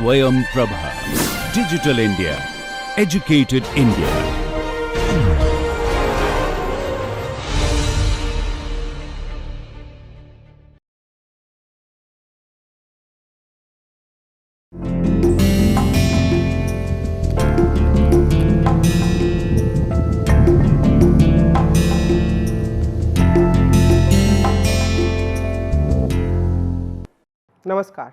Swayam Prabha. Digital India. Educated India. नमस्कार।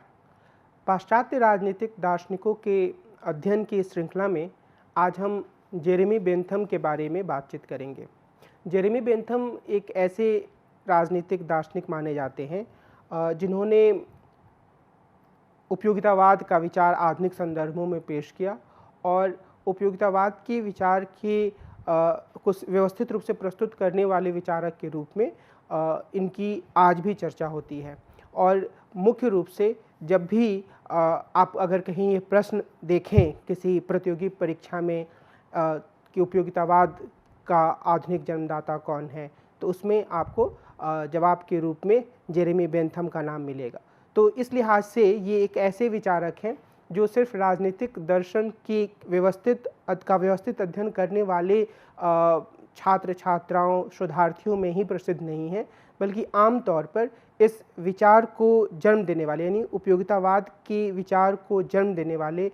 पाश्चात्य राजनीतिक दार्शनिकों के अध्ययन की श्रृंखला में आज हम जेरेमी बेंथम के बारे में बातचीत करेंगे। जेरेमी बेंथम एक ऐसे राजनीतिक दार्शनिक माने जाते हैं जिन्होंने उपयोगितावाद का विचार आधुनिक संदर्भों में पेश किया और उपयोगितावाद के विचार के कुछ व्यवस्थित रूप से प्रस्तुत करने वाले विचारक के रूप में इनकी आज भी चर्चा होती है। और मुख्य रूप से जब भी आप अगर कहीं ये प्रश्न देखें किसी प्रतियोगी परीक्षा में कि उपयोगितावाद का आधुनिक जन्मदाता कौन है, तो उसमें आपको जवाब के रूप में जेरेमी बेंथम का नाम मिलेगा। तो इस लिहाज से ये एक ऐसे विचारक हैं जो सिर्फ राजनीतिक दर्शन की व्यवस्थित अध्ययन करने वाले छात्र छात्राओं शोधार्थियों में ही प्रसिद्ध नहीं है, बल्कि आम तौर पर इस विचार को जन्म देने वाले यानी उपयोगितावाद के विचार को जन्म देने वाले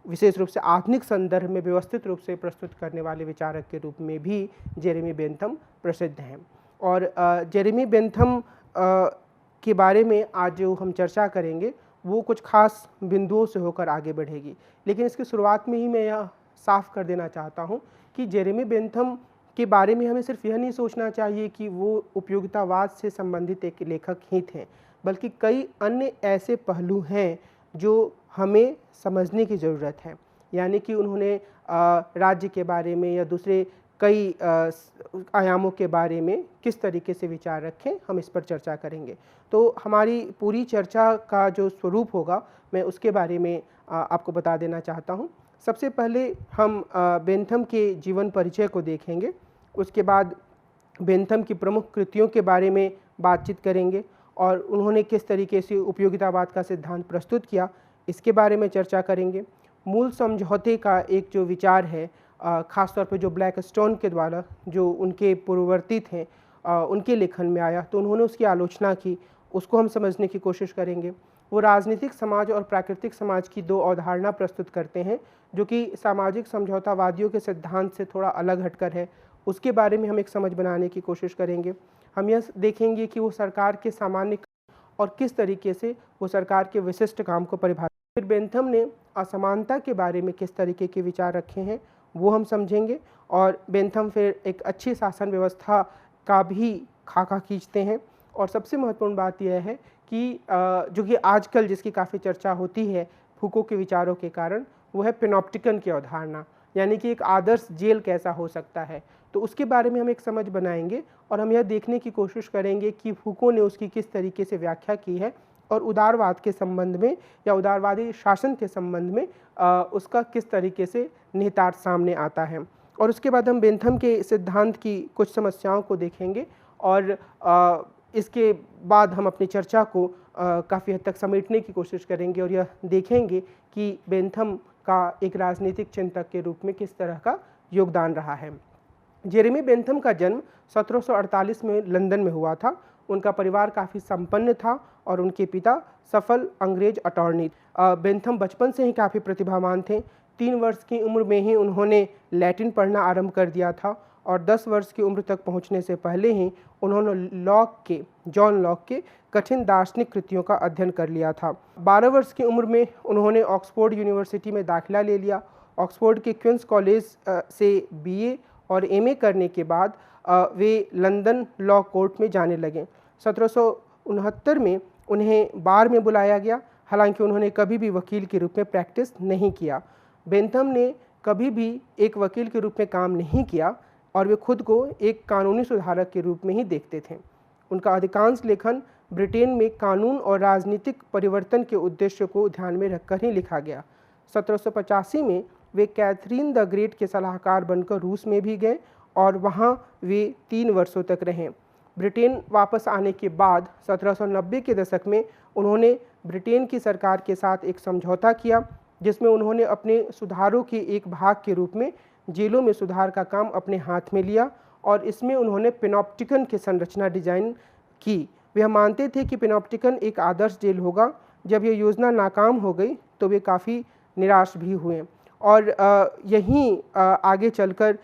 विशेष रूप से आधुनिक संदर्भ में व्यवस्थित रूप से प्रस्तुत करने वाले विचारक के रूप में भी जेरेमी बेंथम प्रसिद्ध हैं। और जेरेमी बेंथम के बारे में आज जो हम चर्चा करेंगे वो कुछ खास बिंदुओं से होकर आगे बढ़ेगी, लेकिन इसकी शुरुआत में ही मैं यह साफ कर देना चाहता हूँ कि जेरेमी बेंथम के बारे में हमें सिर्फ यह नहीं सोचना चाहिए कि वो उपयोगितावाद से संबंधित एक लेखक ही थे, बल्कि कई अन्य ऐसे पहलू हैं जो हमें समझने की ज़रूरत है। यानी कि उन्होंने राज्य के बारे में या दूसरे कई आयामों के बारे में किस तरीके से विचार रखें, हम इस पर चर्चा करेंगे। तो हमारी पूरी चर्चा का जो स्वरूप होगा मैं उसके बारे में आपको बता देना चाहता हूँ। सबसे पहले हम बेंथम के जीवन परिचय को देखेंगे, उसके बाद बेंथम की प्रमुख कृतियों के बारे में बातचीत करेंगे और उन्होंने किस तरीके से उपयोगितावाद का सिद्धांत प्रस्तुत किया इसके बारे में चर्चा करेंगे। मूल समझौते का एक जो विचार है ख़ासतौर पर जो ब्लैकस्टोन के द्वारा जो उनके पूर्ववर्ती थे उनके लेखन में आया, तो उन्होंने उसकी आलोचना की, उसको हम समझने की कोशिश करेंगे। वो राजनीतिक समाज और प्राकृतिक समाज की दो अवधारणा प्रस्तुत करते हैं जो कि सामाजिक समझौतावादियों के सिद्धांत से थोड़ा अलग हटकर है, उसके बारे में हम एक समझ बनाने की कोशिश करेंगे। हम यह देखेंगे कि वो सरकार के सामान्य और किस तरीके से वो सरकार के विशिष्ट काम को परिभाषित। फिर बेंथम ने असमानता के बारे में किस तरीके के विचार रखे हैं वो हम समझेंगे और बेंथम फिर एक अच्छी शासन व्यवस्था का भी खाका खींचते हैं। और सबसे महत्वपूर्ण बात यह है कि जो कि आजकल जिसकी काफ़ी चर्चा होती है फूको के विचारों के कारण, वो है पेनोप्टिकन की अवधारणा, यानी कि एक आदर्श जेल कैसा हो सकता है। तो उसके बारे में हम एक समझ बनाएंगे और हम यह देखने की कोशिश करेंगे कि फूको ने उसकी किस तरीके से व्याख्या की है और उदारवाद के संबंध में या उदारवादी शासन के संबंध में उसका किस तरीके से निहितार्थ सामने आता है। और उसके बाद हम बेंथम के सिद्धांत की कुछ समस्याओं को देखेंगे और इसके बाद हम अपनी चर्चा को काफ़ी हद तक समेटने की कोशिश करेंगे और यह देखेंगे कि बेंथम का एक राजनीतिक चिंतक के रूप में किस तरह का योगदान रहा है। जेरेमी बेंथम का जन्म 1748 में लंदन में हुआ था। उनका परिवार काफ़ी संपन्न था और उनके पिता सफल अंग्रेज अटॉर्नी। बेंथम बचपन से ही काफ़ी प्रतिभावान थे। 3 वर्ष की उम्र में ही उन्होंने लैटिन पढ़ना आरंभ कर दिया था और 10 वर्ष की उम्र तक पहुंचने से पहले ही उन्होंने जॉन लॉक के कठिन दार्शनिक कृतियों का अध्ययन कर लिया था। 12 वर्ष की उम्र में उन्होंने ऑक्सफोर्ड यूनिवर्सिटी में दाखिला ले लिया। ऑक्सफोर्ड के क्वींस कॉलेज से BA और MA करने के बाद वे लंदन लॉ कोर्ट में जाने लगे। 1769 में उन्हें बार में बुलाया गया, हालांकि उन्होंने कभी भी वकील के रूप में प्रैक्टिस नहीं किया। बेंथम ने कभी भी एक वकील के रूप में काम नहीं किया और वे खुद को एक कानूनी सुधारक के रूप में ही देखते थे। उनका अधिकांश लेखन ब्रिटेन में कानून और राजनीतिक परिवर्तन के उद्देश्य को ध्यान में रखकर ही लिखा गया। 1785 में वे कैथरीन द ग्रेट के सलाहकार बनकर रूस में भी गए और वहाँ वे 3 वर्षों तक रहे। ब्रिटेन वापस आने के बाद 1790 के दशक में उन्होंने ब्रिटेन की सरकार के साथ एक समझौता किया, जिसमें उन्होंने अपने सुधारों के एक भाग के रूप में जेलों में सुधार का काम अपने हाथ में लिया और इसमें उन्होंने पेनॉप्टिकन की संरचना डिजाइन की। वे मानते थे कि पेनॉप्टिकन एक आदर्श जेल होगा। जब यह योजना नाकाम हो गई तो वे काफ़ी निराश भी हुए और यहीं आगे चलकर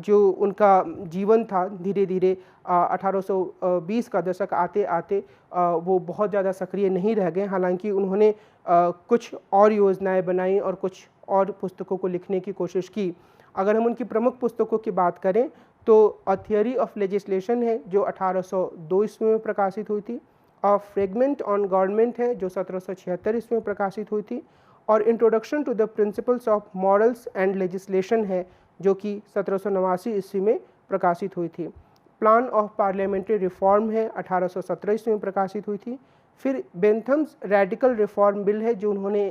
जो उनका जीवन था धीरे धीरे 1820 का दशक आते आते वो बहुत ज़्यादा सक्रिय नहीं रह गए। हालांकि उन्होंने कुछ और योजनाएं बनाई और कुछ और पुस्तकों को लिखने की कोशिश की। अगर हम उनकी प्रमुख पुस्तकों की बात करें तो अ थियरी ऑफ लेजिस्लेशन है जो 1802 ईस्वी में प्रकाशित हुई थी, अ फ्रेगमेंट ऑन गवर्नमेंट है जो 1776 ईस्वी में प्रकाशित हुई थी और introduction to the principles of morals and legislation है जो कि 1789 ईस्वी में प्रकाशित हुई थी। प्लान ऑफ पार्लियामेंट्री रिफॉर्म है 1817 ईस्वी में प्रकाशित हुई थी। फिर बेंथम्स रेडिकल रिफॉर्म बिल है जो उन्होंने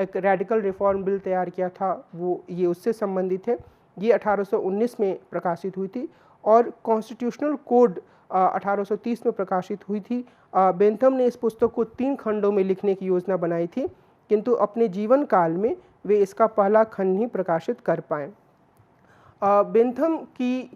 एक रेडिकल रिफॉर्म बिल तैयार किया था, वो ये उससे संबंधित है, ये 1819 में प्रकाशित हुई थी और कॉन्स्टिट्यूशनल कोड 1830 में प्रकाशित हुई थी। बेंथम ने इस पुस्तक को 3 खंडों में लिखने की योजना बनाई थी, किंतु अपने जीवन काल में वे इसका पहला खंड ही प्रकाशित कर पाए। बेंथम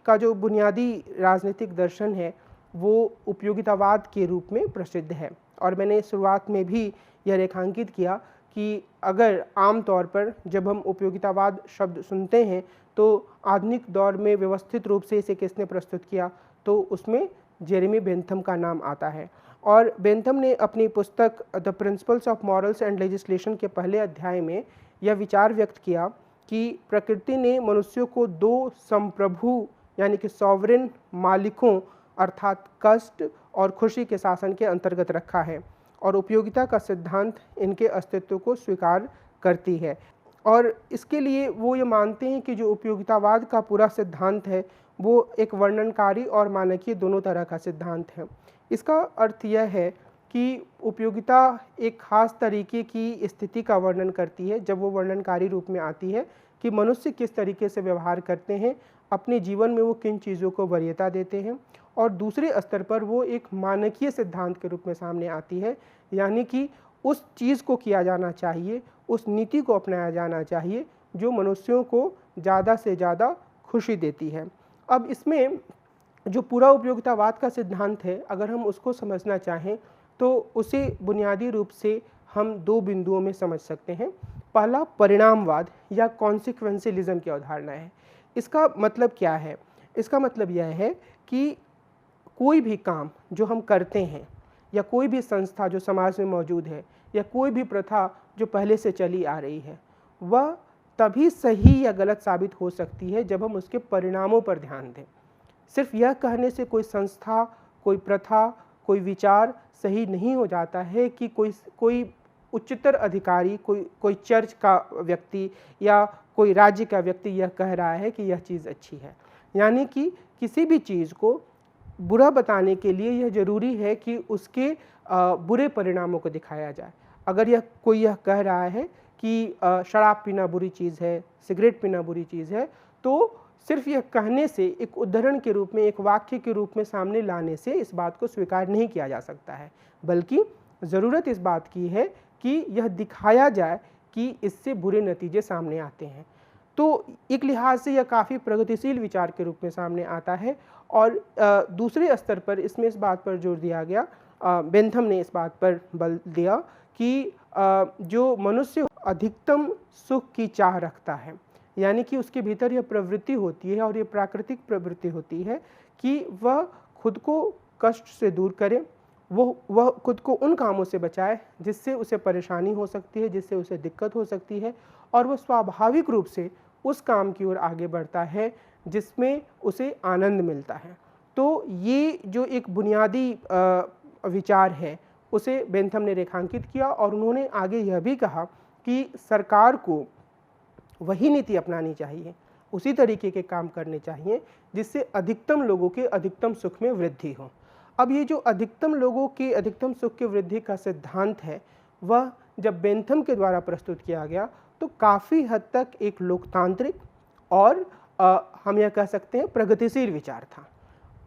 का जो बुनियादी राजनीतिक दर्शन है वो उपयोगितावाद के रूप में प्रसिद्ध है और मैंने शुरुआत में भी यह रेखांकित किया कि अगर आम तौर पर जब हम उपयोगितावाद शब्द सुनते हैं तो आधुनिक दौर में व्यवस्थित रूप से इसे किसने प्रस्तुत किया तो उसमें जेरेमी बेंथम का नाम आता है। और बेंथम ने अपनी पुस्तक the principles of morals and legislation के पहले अध्याय में यह विचार व्यक्त किया कि प्रकृति ने मनुष्यों को 2 संप्रभु यानी कि सॉवरेन मालिकों अर्थात कष्ट और खुशी के शासन के अंतर्गत रखा है और उपयोगिता का सिद्धांत इनके अस्तित्व को स्वीकार करती है। और इसके लिए वो ये मानते हैं कि जो उपयोगितावाद का पूरा सिद्धांत है वो एक वर्णनकारी और मानकीय दोनों तरह का सिद्धांत है। इसका अर्थ यह है कि उपयोगिता एक खास तरीके की स्थिति का वर्णन करती है जब वो वर्णनकारी रूप में आती है कि मनुष्य किस तरीके से व्यवहार करते हैं, अपने जीवन में वो किन चीज़ों को वरीयता देते हैं, और दूसरे स्तर पर वो एक मानकीय सिद्धांत के रूप में सामने आती है, यानी कि उस चीज़ को किया जाना चाहिए, उस नीति को अपनाया जाना चाहिए जो मनुष्यों को ज़्यादा से ज़्यादा खुशी देती है। अब इसमें जो पूरा उपयोगितावाद का सिद्धांत है, अगर हम उसको समझना चाहें तो उसे बुनियादी रूप से हम 2 बिंदुओं में समझ सकते हैं। पहला परिणामवाद या कॉन्सिक्वेंशलिज्म की अवधारणा है। इसका मतलब क्या है? इसका मतलब यह है कि कोई भी काम जो हम करते हैं या कोई भी संस्था जो समाज में मौजूद है या कोई भी प्रथा जो पहले से चली आ रही है वह तभी सही या गलत साबित हो सकती है जब हम उसके परिणामों पर ध्यान दें। सिर्फ यह कहने से कोई संस्था, कोई प्रथा, कोई विचार सही नहीं हो जाता है कि कोई उच्चतर अधिकारी, कोई चर्च का व्यक्ति या कोई राज्य का व्यक्ति यह कह रहा है कि यह चीज़ अच्छी है। यानी कि किसी भी चीज़ को बुरा बताने के लिए यह ज़रूरी है कि उसके बुरे परिणामों को दिखाया जाए। अगर कोई यह कह रहा है कि शराब पीना बुरी चीज़ है, सिगरेट पीना बुरी चीज़ है, तो सिर्फ यह कहने से, एक उदाहरण के रूप में, एक वाक्य के रूप में सामने लाने से इस बात को स्वीकार नहीं किया जा सकता है, बल्कि ज़रूरत इस बात की है कि यह दिखाया जाए कि इससे बुरे नतीजे सामने आते हैं। तो एक लिहाज से यह काफ़ी प्रगतिशील विचार के रूप में सामने आता है। और दूसरे स्तर पर इसमें इस बात पर जोर दिया गया, बेंथम ने इस बात पर बल दिया कि जो मनुष्य अधिकतम सुख की चाह रखता है, यानी कि उसके भीतर यह प्रवृत्ति होती है और ये प्राकृतिक प्रवृत्ति होती है कि वह खुद को कष्ट से दूर करे, वह खुद को उन कामों से बचाए जिससे उसे परेशानी हो सकती है, जिससे उसे दिक्कत हो सकती है, और वह स्वाभाविक रूप से उस काम की ओर आगे बढ़ता है जिसमें उसे आनंद मिलता है। तो ये जो एक बुनियादी विचार है उसे बेंथम ने रेखांकित किया और उन्होंने आगे यह भी कहा कि सरकार को वही नीति अपनानी चाहिए, उसी तरीके के काम करने चाहिए जिससे अधिकतम लोगों के अधिकतम सुख में वृद्धि हो। अब ये जो अधिकतम लोगों के अधिकतम सुख की वृद्धि का सिद्धांत है वह जब बेंथम के द्वारा प्रस्तुत किया गया तो काफ़ी हद तक एक लोकतांत्रिक और हम यह कह सकते हैं प्रगतिशील विचार था।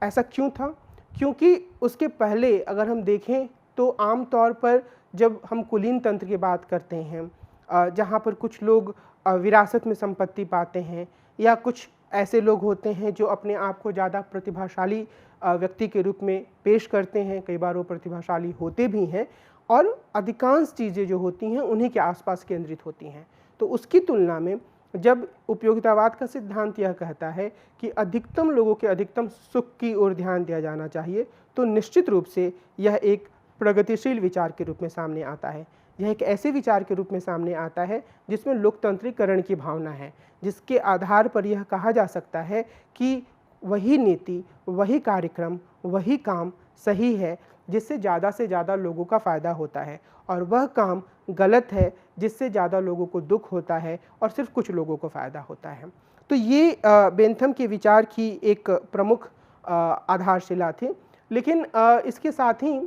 ऐसा क्यों था? क्योंकि उसके पहले अगर हम देखें तो आम तौर पर जब हम कुलीन तंत्र की बात करते हैं, जहाँ पर कुछ लोग विरासत में संपत्ति पाते हैं, या कुछ ऐसे लोग होते हैं जो अपने आप को ज़्यादा प्रतिभाशाली व्यक्ति के रूप में पेश करते हैं, कई बार वो प्रतिभाशाली होते भी हैं, और अधिकांश चीज़ें जो होती हैं उन्हीं के आसपास केंद्रित होती हैं। तो उसकी तुलना में जब उपयोगितावाद का सिद्धांत यह कहता है कि अधिकतम लोगों के अधिकतम सुख की ओर ध्यान दिया जाना चाहिए, तो निश्चित रूप से यह एक प्रगतिशील विचार के रूप में सामने आता है। यह एक ऐसे विचार के रूप में सामने आता है जिसमें लोकतंत्रीकरण की भावना है, जिसके आधार पर यह कहा जा सकता है कि वही नीति, वही कार्यक्रम, वही काम सही है जिससे ज़्यादा से ज़्यादा लोगों का फ़ायदा होता है, और वह काम गलत है जिससे ज़्यादा लोगों को दुख होता है और सिर्फ कुछ लोगों को फ़ायदा होता है। तो ये बेंथम के विचार की एक प्रमुख आधारशिला थी। लेकिन इसके साथ ही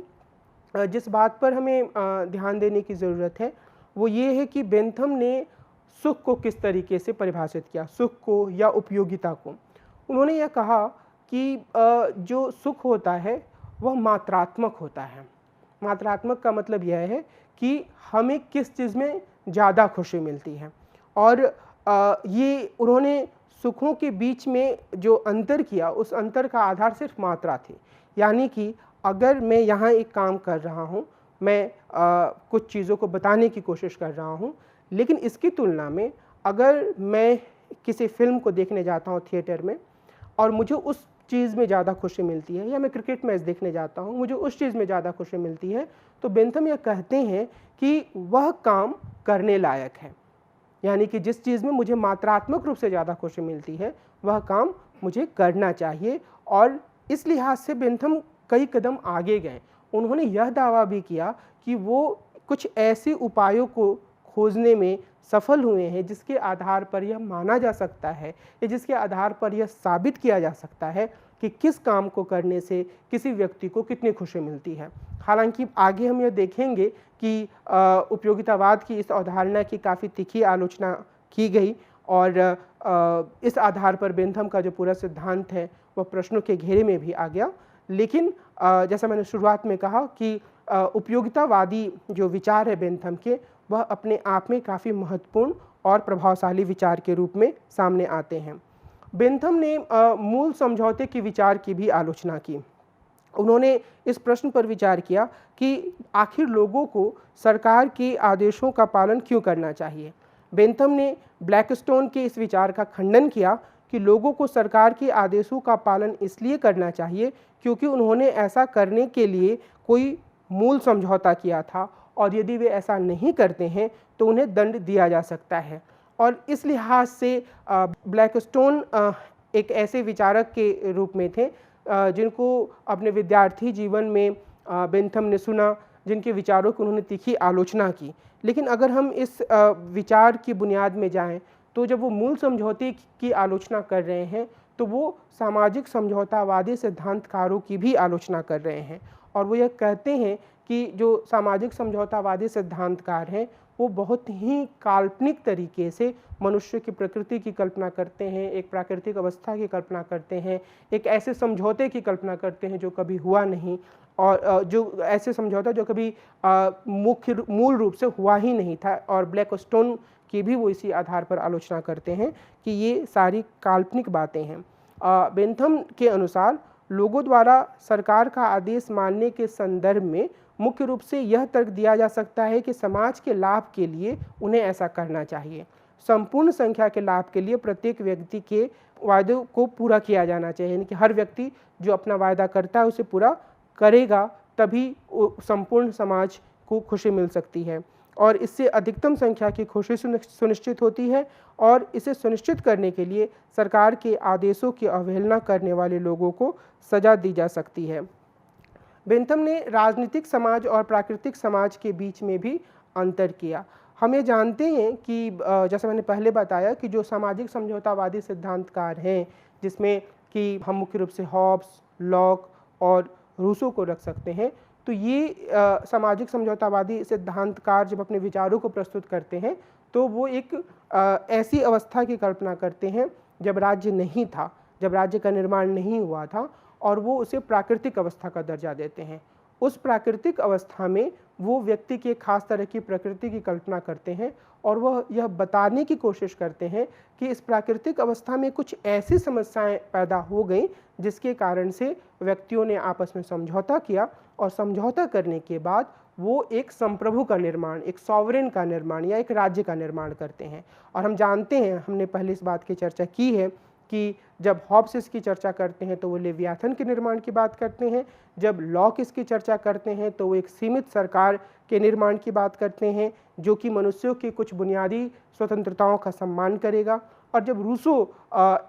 जिस बात पर हमें ध्यान देने की ज़रूरत है वो ये है कि बेंथम ने सुख को किस तरीके से परिभाषित किया, सुख को या उपयोगिता को। उन्होंने यह कहा कि जो सुख होता है वह मात्रात्मक होता है। मात्रात्मक का मतलब यह है कि हमें किस चीज़ में ज़्यादा खुशी मिलती है, और ये उन्होंने सुखों के बीच में जो अंतर किया उस अंतर का आधार सिर्फ मात्रा थी। यानी कि अगर मैं यहाँ एक काम कर रहा हूँ, मैं कुछ चीज़ों को बताने की कोशिश कर रहा हूँ, लेकिन इसकी तुलना में अगर मैं किसी फिल्म को देखने जाता हूँ थिएटर में और मुझे उस चीज़ में ज़्यादा खुशी मिलती है, या मैं क्रिकेट मैच देखने जाता हूँ, मुझे उस चीज़ में ज़्यादा खुशी मिलती है, तो बेंथम यह कहते हैं कि वह काम करने लायक है। यानी कि जिस चीज़ में मुझे मात्रात्मक रूप से ज़्यादा खुशी मिलती है वह काम मुझे करना चाहिए। और इस लिहाज से बेंथम कई कदम आगे गए। उन्होंने यह दावा भी किया कि वो कुछ ऐसे उपायों को खोजने में सफल हुए हैं जिसके आधार पर यह माना जा सकता है, या जिसके आधार पर यह साबित किया जा सकता है कि किस काम को करने से किसी व्यक्ति को कितनी खुशी मिलती है। हालांकि आगे हम यह देखेंगे कि उपयोगितावाद की इस अवधारणा की काफ़ी तीखी आलोचना की गई, और इस आधार पर बेंथम का जो पूरा सिद्धांत है वह प्रश्नों के घेरे में भी आ गया। लेकिन जैसा मैंने शुरुआत में कहा कि उपयोगितावादी जो विचार है बेंथम के, वह अपने आप में काफ़ी महत्वपूर्ण और प्रभावशाली विचार के रूप में सामने आते हैं। बेंथम ने मूल समझौते के विचार की भी आलोचना की। उन्होंने इस प्रश्न पर विचार किया कि आखिर लोगों को सरकार के आदेशों का पालन क्यों करना चाहिए। बेंथम ने ब्लैकस्टोन के इस विचार का खंडन किया कि लोगों को सरकार के आदेशों का पालन इसलिए करना चाहिए क्योंकि उन्होंने ऐसा करने के लिए कोई मूल समझौता किया था, और यदि वे ऐसा नहीं करते हैं तो उन्हें दंड दिया जा सकता है। और इस लिहाज से ब्लैकस्टोन एक ऐसे विचारक के रूप में थे जिनको अपने विद्यार्थी जीवन में बेंथम ने सुना, जिनके विचारों की उन्होंने तीखी आलोचना की। लेकिन अगर हम इस विचार की बुनियाद में जाएं तो जब वो मूल समझौते की आलोचना कर रहे हैं तो वो सामाजिक समझौतावादी सिद्धांतकारों की भी आलोचना कर रहे हैं, और वो यह कहते हैं कि जो सामाजिक समझौतावादी सिद्धांतकार हैं वो बहुत ही काल्पनिक तरीके से मनुष्य की प्रकृति की कल्पना करते हैं, एक प्राकृतिक अवस्था की कल्पना करते हैं, एक ऐसे समझौते की कल्पना करते हैं जो कभी हुआ नहीं, और जो ऐसे समझौता जो कभी मूल रूप से हुआ ही नहीं था। और ब्लैकस्टोन की भी वो इसी आधार पर आलोचना करते हैं कि ये सारी काल्पनिक बातें हैं। बेंथम के अनुसार लोगों द्वारा सरकार का आदेश मानने के संदर्भ में मुख्य रूप से यह तर्क दिया जा सकता है कि समाज के लाभ के लिए उन्हें ऐसा करना चाहिए। संपूर्ण संख्या के लाभ के लिए प्रत्येक व्यक्ति के वायदे को पूरा किया जाना चाहिए, यानी कि हर व्यक्ति जो अपना वायदा करता है उसे पूरा करेगा, तभी संपूर्ण समाज को खुशी मिल सकती है, और इससे अधिकतम संख्या की खुशी सुनिश्चित होती है। और इसे सुनिश्चित करने के लिए सरकार के आदेशों की अवहेलना करने वाले लोगों को सजा दी जा सकती है। बेंथम ने राजनीतिक समाज और प्राकृतिक समाज के बीच में भी अंतर किया। हम ये जानते हैं कि जैसा मैंने पहले बताया कि जो सामाजिक समझौतावादी सिद्धांतकार हैं, जिसमें कि हम मुख्य रूप से हॉब्स, लॉक और रूसो को रख सकते हैं, तो ये सामाजिक समझौतावादी सिद्धांतकार जब अपने विचारों को प्रस्तुत करते हैं तो वो एक ऐसी अवस्था की कल्पना करते हैं जब राज्य नहीं था, जब राज्य का निर्माण नहीं हुआ था, और वो उसे प्राकृतिक अवस्था का दर्जा देते हैं। उस प्राकृतिक अवस्था में वो व्यक्ति की एक खास तरह की प्रकृति की कल्पना करते हैं और वह यह बताने की कोशिश करते हैं कि इस प्राकृतिक अवस्था में कुछ ऐसी समस्याएं पैदा हो गई जिसके कारण से व्यक्तियों ने आपस में समझौता किया और समझौता करने के बाद वो एक संप्रभु का निर्माण, एक सॉवरेन का निर्माण या एक राज्य का निर्माण करते हैं। और हम जानते हैं, हमने पहले इस बात की चर्चा की है कि जब हॉब्स इसकी चर्चा करते हैं तो वो लेवियाथन के निर्माण की बात करते हैं, जब लॉक इसकी चर्चा करते हैं तो वो एक सीमित सरकार के निर्माण की बात करते हैं जो कि मनुष्यों की कुछ बुनियादी स्वतंत्रताओं का सम्मान करेगा, और जब रूसो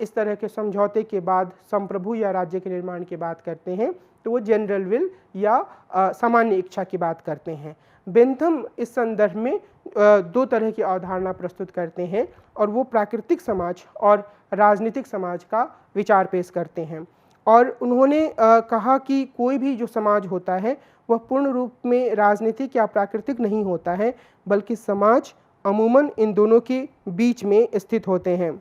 इस तरह के समझौते के बाद संप्रभु या राज्य के निर्माण की बात करते हैं तो वो जनरल विल या सामान्य इच्छा की बात करते हैं। बेंथम इस संदर्भ में दो तरह की अवधारणा प्रस्तुत करते हैं और वो प्राकृतिक समाज और राजनीतिक समाज का विचार पेश करते हैं। और उन्होंने कहा कि कोई भी जो समाज होता है वह पूर्ण रूप में राजनीतिक या प्राकृतिक नहीं होता है, बल्कि समाज अमूमन इन दोनों के बीच में स्थित होते हैं।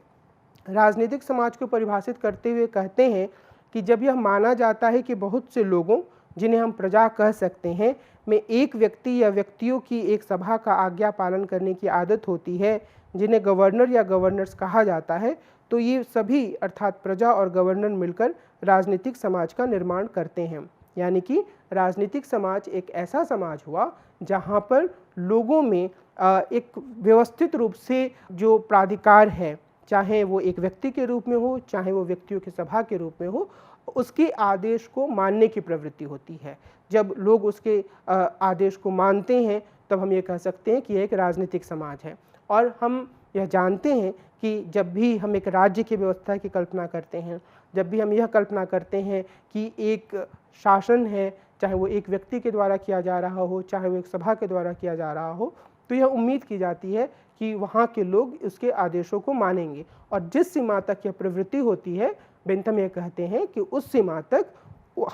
राजनीतिक समाज को परिभाषित करते हुए कहते हैं कि जब यह माना जाता है कि बहुत से लोगों, जिन्हें हम प्रजा कह सकते हैं, में एक व्यक्ति या व्यक्तियों की एक सभा का आज्ञा पालन करने की आदत होती है, जिन्हें गवर्नर या गवर्नर्स कहा जाता है, तो ये सभी अर्थात प्रजा और गवर्नर मिलकर राजनीतिक समाज का निर्माण करते हैं। यानी कि राजनीतिक समाज एक ऐसा समाज हुआ जहाँ पर लोगों में एक व्यवस्थित रूप से जो प्राधिकार है, चाहे वो एक व्यक्ति के रूप में हो, चाहे वो व्यक्तियों की सभा के रूप में हो, उसके आदेश को मानने की प्रवृत्ति होती है। जब लोग उसके आदेश को मानते हैं तब हम ये कह सकते हैं कि यह एक राजनीतिक समाज है। और हम यह जानते हैं कि जब भी हम एक राज्य की व्यवस्था की कल्पना करते हैं, जब भी हम यह कल्पना करते हैं कि एक शासन है, चाहे वो एक व्यक्ति के द्वारा किया जा रहा हो, चाहे वो एक सभा के द्वारा किया जा रहा हो, तो यह उम्मीद की जाती है कि वहाँ के लोग उसके आदेशों को मानेंगे। और जिस सीमा तक यह प्रवृत्ति होती है, बेंथम ये कहते हैं कि उस सीमा तक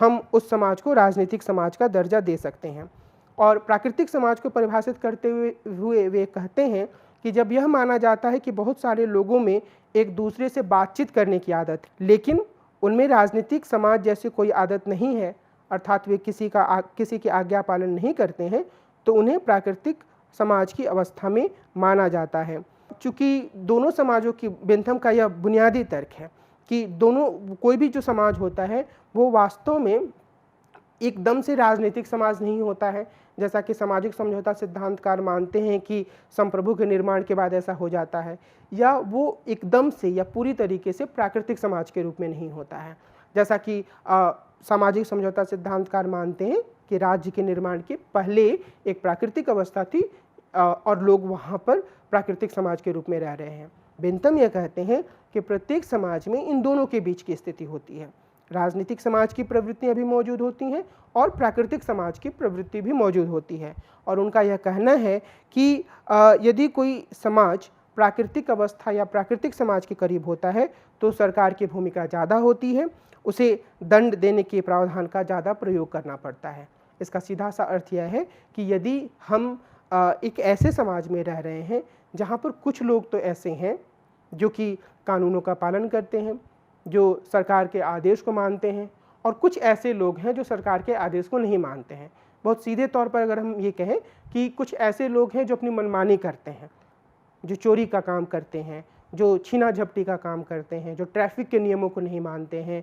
हम उस समाज को राजनीतिक समाज का दर्जा दे सकते हैं। और प्राकृतिक समाज को परिभाषित करते हुए वे कहते हैं कि जब यह माना जाता है कि बहुत सारे लोगों में एक दूसरे से बातचीत करने की आदत, लेकिन उनमें राजनीतिक समाज जैसी कोई आदत नहीं है, अर्थात वे किसी की आज्ञा पालन नहीं करते हैं, तो उन्हें प्राकृतिक समाज की अवस्था में माना जाता है। चूँकि दोनों समाजों की, बेंथम का यह बुनियादी तर्क है कि कोई भी जो समाज होता है वो वास्तव में एकदम से राजनीतिक समाज नहीं होता है, जैसा कि सामाजिक समझौता सिद्धांतकार मानते हैं कि संप्रभु के निर्माण के बाद ऐसा हो जाता है, या वो एकदम से या पूरी तरीके से प्राकृतिक समाज के रूप में नहीं होता है। जैसा कि सामाजिक समझौता सिद्धांतकार मानते हैं कि राज्य के निर्माण के पहले एक प्राकृतिक अवस्था थी और लोग वहाँ पर प्राकृतिक समाज के रूप में रह रहे हैं। बेंथम यह कहते हैं कि प्रत्येक समाज में इन दोनों के बीच की स्थिति होती है। राजनीतिक समाज की प्रवृत्तियां भी मौजूद होती हैं और प्राकृतिक समाज की प्रवृत्ति भी मौजूद होती है। और उनका यह कहना है कि यदि कोई समाज प्राकृतिक अवस्था या प्राकृतिक समाज के करीब होता है तो सरकार की भूमिका ज़्यादा होती है, उसे दंड देने के प्रावधान का ज़्यादा प्रयोग करना पड़ता है। इसका सीधा सा अर्थ यह है कि यदि हम एक ऐसे समाज में रह रहे हैं जहाँ पर कुछ लोग तो ऐसे हैं जो कि कानूनों का पालन करते हैं, जो सरकार के आदेश को मानते हैं, और कुछ ऐसे लोग हैं जो सरकार के आदेश को नहीं मानते हैं। बहुत सीधे तौर पर अगर हम ये कहें कि कुछ ऐसे लोग हैं जो अपनी मनमानी करते हैं, जो चोरी का काम करते हैं, जो छीना झपटी का काम करते हैं, जो ट्रैफिक के नियमों को नहीं मानते हैं,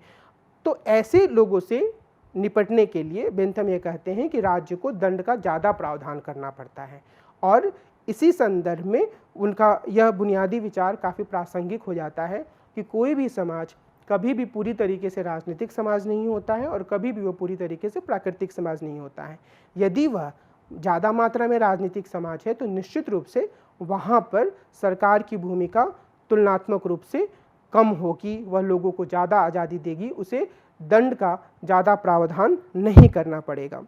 तो ऐसे लोगों से निपटने के लिए बेंथम ये कहते हैं कि राज्य को दंड का ज़्यादा प्रावधान करना पड़ता है। और इसी संदर्भ में उनका यह बुनियादी विचार काफ़ी प्रासंगिक हो जाता है कि कोई भी समाज कभी भी पूरी तरीके से राजनीतिक समाज नहीं होता है और कभी भी वो पूरी तरीके से प्राकृतिक समाज नहीं होता है। यदि वह ज़्यादा मात्रा में राजनीतिक समाज है तो निश्चित रूप से वहाँ पर सरकार की भूमिका तुलनात्मक रूप से कम होगी, वह लोगों को ज़्यादा आज़ादी देगी, उसे दंड का ज़्यादा प्रावधान नहीं करना पड़ेगा।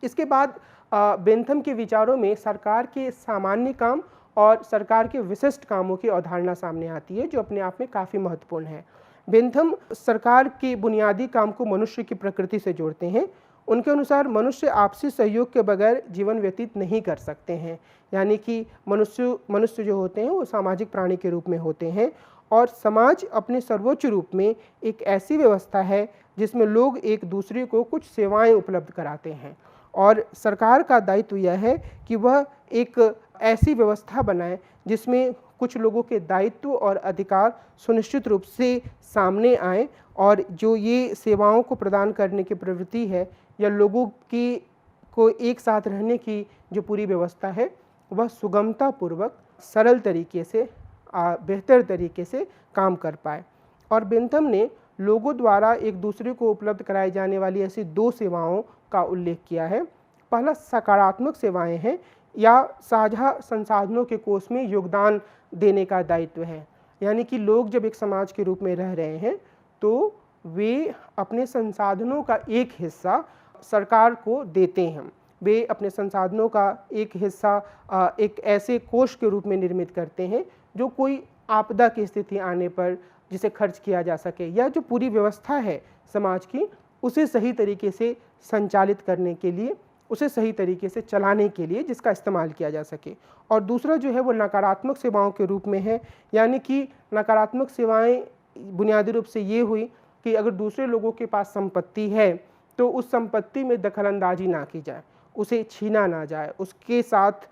इसके बाद बेंथम के विचारों में सरकार के सामान्य काम और सरकार के विशिष्ट कामों की अवधारणा सामने आती है, जो अपने आप में काफ़ी महत्वपूर्ण है। बेंथम सरकार के बुनियादी काम को मनुष्य की प्रकृति से जोड़ते हैं। उनके अनुसार मनुष्य आपसी सहयोग के बगैर जीवन व्यतीत नहीं कर सकते हैं, यानी कि मनुष्य जो होते हैं वो सामाजिक प्राणी के रूप में होते हैं और समाज अपने सर्वोच्च रूप में एक ऐसी व्यवस्था है जिसमें लोग एक दूसरे को कुछ सेवाएं उपलब्ध कराते हैं और सरकार का दायित्व यह है कि वह एक ऐसी व्यवस्था बनाए जिसमें कुछ लोगों के दायित्व और अधिकार सुनिश्चित रूप से सामने आए और जो ये सेवाओं को प्रदान करने की प्रवृत्ति है या लोगों की को एक साथ रहने की जो पूरी व्यवस्था है वह सुगमतापूर्वक सरल तरीके से बेहतर तरीके से काम कर पाए। और बेंथम ने लोगों द्वारा एक दूसरे को उपलब्ध कराई जाने वाली ऐसी 2 सेवाओं का उल्लेख किया है। पहला सकारात्मक सेवाएं हैं या साझा संसाधनों के कोष में योगदान देने का दायित्व है। यानी कि लोग जब एक समाज के रूप में रह रहे हैं तो वे अपने संसाधनों का एक हिस्सा सरकार को देते हैं। वे अपने संसाधनों का एक हिस्सा एक ऐसे कोष के रूप में निर्मित करते हैं जो कोई आपदा की स्थिति आने पर जिसे खर्च किया जा सके या जो पूरी व्यवस्था है समाज की उसे सही तरीके से संचालित करने के लिए, उसे सही तरीके से चलाने के लिए जिसका इस्तेमाल किया जा सके। और दूसरा जो है वो नकारात्मक सेवाओं के रूप में है। यानी कि नकारात्मक सेवाएं बुनियादी रूप से ये हुई कि अगर दूसरे लोगों के पास संपत्ति है तो उस संपत्ति में दखलंदाजी ना की जाए, उसे छीना ना जाए, उसके साथ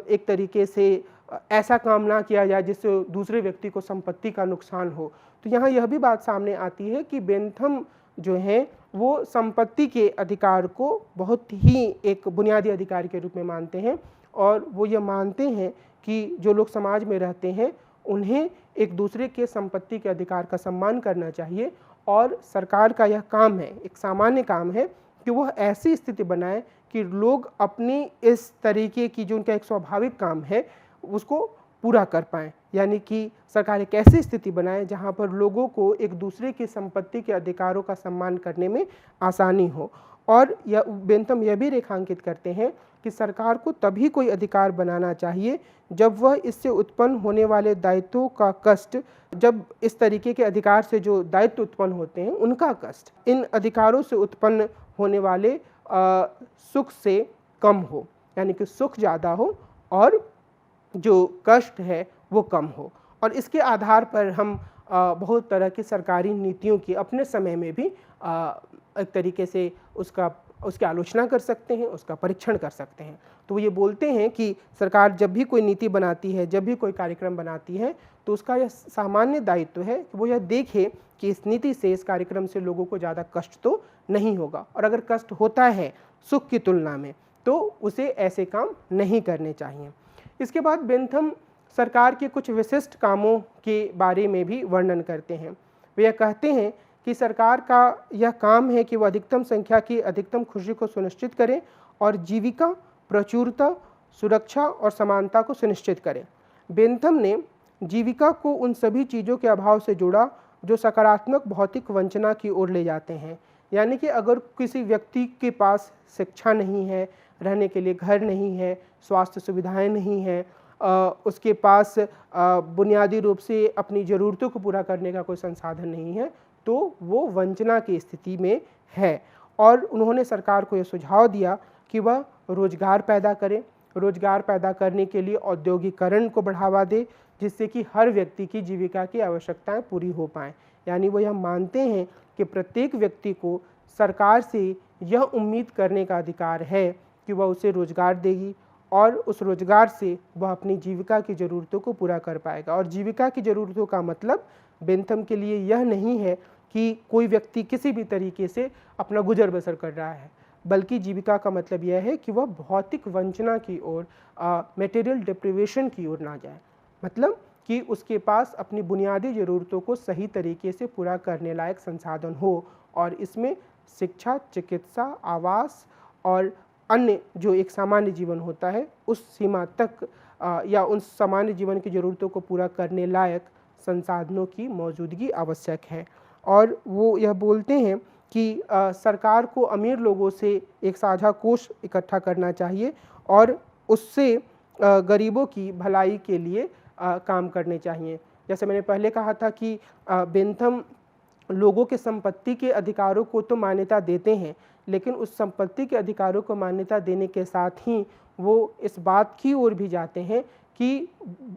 एक तरीके से ऐसा काम ना किया जाए जिससे दूसरे व्यक्ति को संपत्ति का नुकसान हो। तो यहाँ यह भी बात सामने आती है कि बेंथम जो हैं वो संपत्ति के अधिकार को बहुत ही एक बुनियादी अधिकार के रूप में मानते हैं और वो ये मानते हैं कि जो लोग समाज में रहते हैं उन्हें एक दूसरे के संपत्ति के अधिकार का सम्मान करना चाहिए और सरकार का यह काम है, एक सामान्य काम है कि वह ऐसी स्थिति बनाए कि लोग अपनी इस तरीके की जो उनका एक स्वाभाविक काम है उसको पूरा कर पाएँ। यानी कि सरकार एक ऐसी स्थिति बनाए जहाँ पर लोगों को एक दूसरे की संपत्ति के अधिकारों का सम्मान करने में आसानी हो। और यह बेंथम यह भी रेखांकित करते हैं कि सरकार को तभी कोई अधिकार बनाना चाहिए जब वह इससे उत्पन्न होने वाले दायित्वों का कष्ट, जब इस तरीके के अधिकार से जो दायित्व उत्पन्न होते हैं उनका कष्ट इन अधिकारों से उत्पन्न होने वाले सुख से कम हो। यानी कि सुख ज़्यादा हो और जो कष्ट है वो कम हो। और इसके आधार पर हम बहुत तरह की सरकारी नीतियों की अपने समय में भी एक तरीके से उसकी आलोचना कर सकते हैं, उसका परीक्षण कर सकते हैं। तो ये बोलते हैं कि सरकार जब भी कोई नीति बनाती है, जब भी कोई कार्यक्रम बनाती है तो उसका यह सामान्य दायित्व है कि वो यह देखे कि इस नीति से, इस कार्यक्रम से लोगों को ज़्यादा कष्ट तो नहीं होगा और अगर कष्ट होता है सुख की तुलना में तो उसे ऐसे काम नहीं करने चाहिए। इसके बाद बेंथम सरकार के कुछ विशिष्ट कामों के बारे में भी वर्णन करते हैं। वे यह कहते हैं कि सरकार का यह काम है कि वह अधिकतम संख्या की अधिकतम खुशी को सुनिश्चित करे और जीविका, प्रचुरता, सुरक्षा और समानता को सुनिश्चित करे। बेंथम ने जीविका को उन सभी चीज़ों के अभाव से जोड़ा जो सकारात्मक भौतिक वंचना की ओर ले जाते हैं। यानी कि अगर किसी व्यक्ति के पास शिक्षा नहीं है, रहने के लिए घर नहीं है, स्वास्थ्य सुविधाएं नहीं हैं, उसके पास बुनियादी रूप से अपनी ज़रूरतों को पूरा करने का कोई संसाधन नहीं है तो वो वंचना की स्थिति में है। और उन्होंने सरकार को यह सुझाव दिया कि वह रोजगार पैदा करे, रोजगार पैदा करने के लिए औद्योगिकरण को बढ़ावा दे जिससे कि हर व्यक्ति की जीविका की आवश्यकताएं पूरी हो पाएँ। यानी वो यह मानते हैं कि प्रत्येक व्यक्ति को सरकार से यह उम्मीद करने का अधिकार है कि वह उसे रोजगार देगी और उस रोजगार से वह अपनी जीविका की ज़रूरतों को पूरा कर पाएगा। और जीविका की ज़रूरतों का मतलब बेंथम के लिए यह नहीं है कि कोई व्यक्ति किसी भी तरीके से अपना गुजर बसर कर रहा है, बल्कि जीविका का मतलब यह है कि वह भौतिक वंचना की ओर, मटेरियल डिप्रिवेशन की ओर ना जाए। मतलब कि उसके पास अपनी बुनियादी ज़रूरतों को सही तरीके से पूरा करने लायक संसाधन हो और इसमें शिक्षा, चिकित्सा, आवास और अन्य जो एक सामान्य जीवन होता है उस सीमा तक या उन सामान्य जीवन की ज़रूरतों को पूरा करने लायक संसाधनों की मौजूदगी आवश्यक है। और वो यह बोलते हैं कि सरकार को अमीर लोगों से एक साझा कोष इकट्ठा करना चाहिए और उससे गरीबों की भलाई के लिए काम करने चाहिए। जैसे मैंने पहले कहा था कि बेंथम लोगों के संपत्ति के अधिकारों को तो मान्यता देते हैं, लेकिन उस संपत्ति के अधिकारों को मान्यता देने के साथ ही वो इस बात की ओर भी जाते हैं कि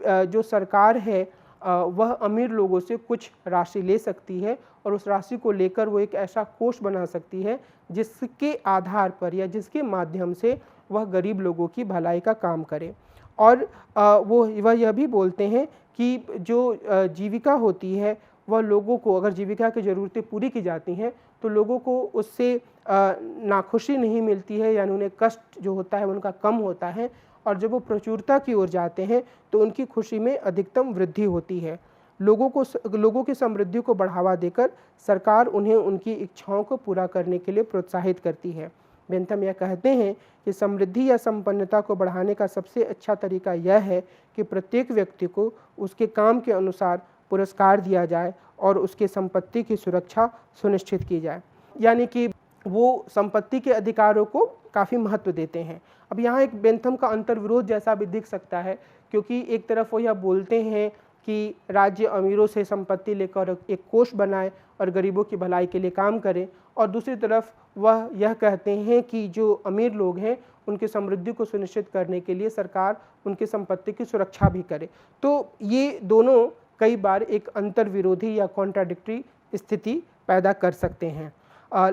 जो सरकार है वह अमीर लोगों से कुछ राशि ले सकती है और उस राशि को लेकर वो एक ऐसा कोष बना सकती है जिसके आधार पर या जिसके माध्यम से वह गरीब लोगों की भलाई का काम करे। और वह यह भी बोलते हैं कि जो जीविका होती है वह लोगों को, अगर जीविका की ज़रूरतें पूरी की जाती हैं तो लोगों को उससे नाखुशी नहीं मिलती है, यानी उन्हें कष्ट जो होता है उनका कम होता है, और जब वो प्रचुरता की ओर जाते हैं तो उनकी खुशी में अधिकतम वृद्धि होती है। लोगों की समृद्धि को बढ़ावा देकर सरकार उन्हें उनकी इच्छाओं को पूरा करने के लिए प्रोत्साहित करती है। बेंथम यह कहते हैं कि समृद्धि या संपन्नता को बढ़ाने का सबसे अच्छा तरीका यह है कि प्रत्येक व्यक्ति को उसके काम के अनुसार पुरस्कार दिया जाए और उसके संपत्ति की सुरक्षा सुनिश्चित की जाए। यानी कि वो संपत्ति के अधिकारों को काफ़ी महत्व देते हैं। अब यहाँ एक बेंथम का अंतर्विरोध जैसा भी दिख सकता है, क्योंकि एक तरफ वो यह बोलते हैं कि राज्य अमीरों से संपत्ति लेकर एक कोष बनाए और गरीबों की भलाई के लिए काम करे, और दूसरी तरफ वह यह कहते हैं कि जो अमीर लोग हैं उनकी समृद्धि को सुनिश्चित करने के लिए सरकार उनकी संपत्ति की सुरक्षा भी करे। तो ये दोनों कई बार एक अंतर्विरोधी या कॉन्ट्राडिक्टरी स्थिति पैदा कर सकते हैं।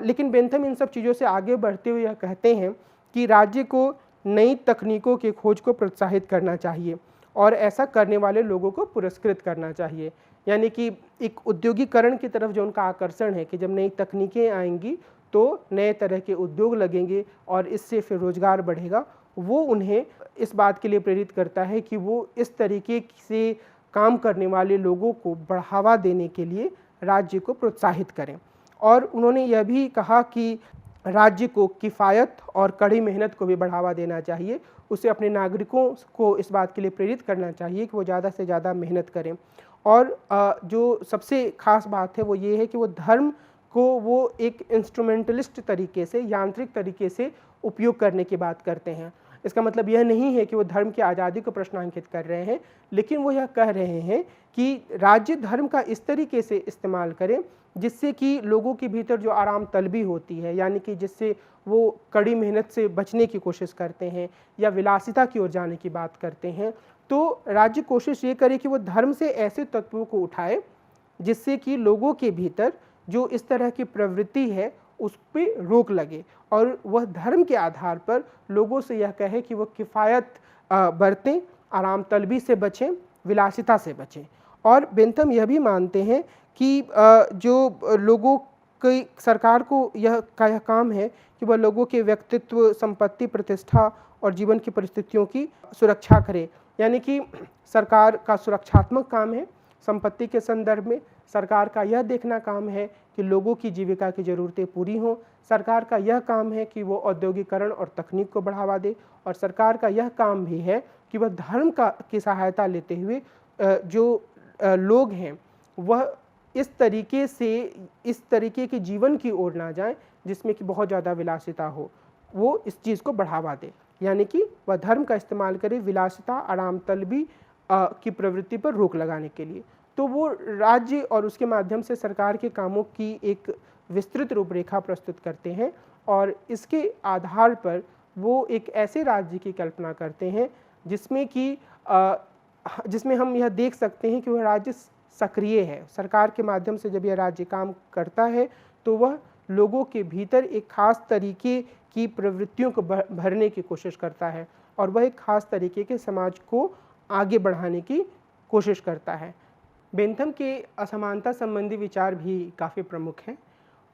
लेकिन बेंथम इन सब चीज़ों से आगे बढ़ते हुए यह कहते हैं कि राज्य को नई तकनीकों की खोज को प्रोत्साहित करना चाहिए और ऐसा करने वाले लोगों को पुरस्कृत करना चाहिए। यानी कि एक उद्योगीकरण की तरफ जो उनका आकर्षण है कि जब नई तकनीकें आएंगी तो नए तरह के उद्योग लगेंगे और इससे फिर रोजगार बढ़ेगा, वो उन्हें इस बात के लिए प्रेरित करता है कि वो इस तरीके से काम करने वाले लोगों को बढ़ावा देने के लिए राज्य को प्रोत्साहित करें। और उन्होंने यह भी कहा कि राज्य को किफ़ायत और कड़ी मेहनत को भी बढ़ावा देना चाहिए। उसे अपने नागरिकों को इस बात के लिए प्रेरित करना चाहिए कि वो ज़्यादा से ज़्यादा मेहनत करें। और जो सबसे ख़ास बात है वो ये है कि वो धर्म को वो एक इंस्ट्रूमेंटलिस्ट तरीके से, यांत्रिक तरीके से उपयोग करने की बात करते हैं। इसका मतलब यह नहीं है कि वो धर्म की आज़ादी को प्रश्नांकित कर रहे हैं, लेकिन वो यह कह रहे हैं कि राज्य धर्म का इस तरीके से इस्तेमाल करें जिससे कि लोगों के भीतर जो आराम तलबी होती है, यानी कि जिससे वो कड़ी मेहनत से बचने की कोशिश करते हैं या विलासिता की ओर जाने की बात करते हैं, तो राज्य कोशिश ये करे कि वो धर्म से ऐसे तत्वों को उठाए जिससे कि लोगों के भीतर जो इस तरह की प्रवृत्ति है उस पर रोक लगे, और वह धर्म के आधार पर लोगों से यह कहे कि वो किफ़ायत बरतें, आराम तलबी से बचें, विलासिता से बचें। और बेंथम यह भी मानते हैं कि जो लोगों की, सरकार को यह काम है कि वह लोगों के व्यक्तित्व, संपत्ति, प्रतिष्ठा और जीवन की परिस्थितियों की सुरक्षा करे। यानी कि सरकार का सुरक्षात्मक काम है। संपत्ति के संदर्भ में सरकार का यह देखना काम है कि लोगों की जीविका की ज़रूरतें पूरी हों। सरकार का यह काम है कि वो औद्योगिकरण और तकनीक को बढ़ावा दे, और सरकार का यह काम भी है कि वह धर्म की सहायता लेते हुए जो लोग हैं वह इस तरीके के जीवन की ओर ना जाएं जिसमें कि बहुत ज़्यादा विलासिता हो, वो इस चीज़ को बढ़ावा दे। यानी कि वह धर्म का इस्तेमाल करे विलासिता, आराम तलबी की प्रवृत्ति पर रोक लगाने के लिए। तो वो राज्य और उसके माध्यम से सरकार के कामों की एक विस्तृत रूपरेखा प्रस्तुत करते हैं, और इसके आधार पर वो एक ऐसे राज्य की कल्पना करते हैं जिसमें हम यह देख सकते हैं कि वह राज्य सक्रिय है। सरकार के माध्यम से जब यह राज्य काम करता है तो वह लोगों के भीतर एक खास तरीके की प्रवृत्तियों को भरने की कोशिश करता है, और वह एक खास तरीके के समाज को आगे बढ़ाने की कोशिश करता है। बेंथम के असमानता संबंधी विचार भी काफ़ी प्रमुख हैं,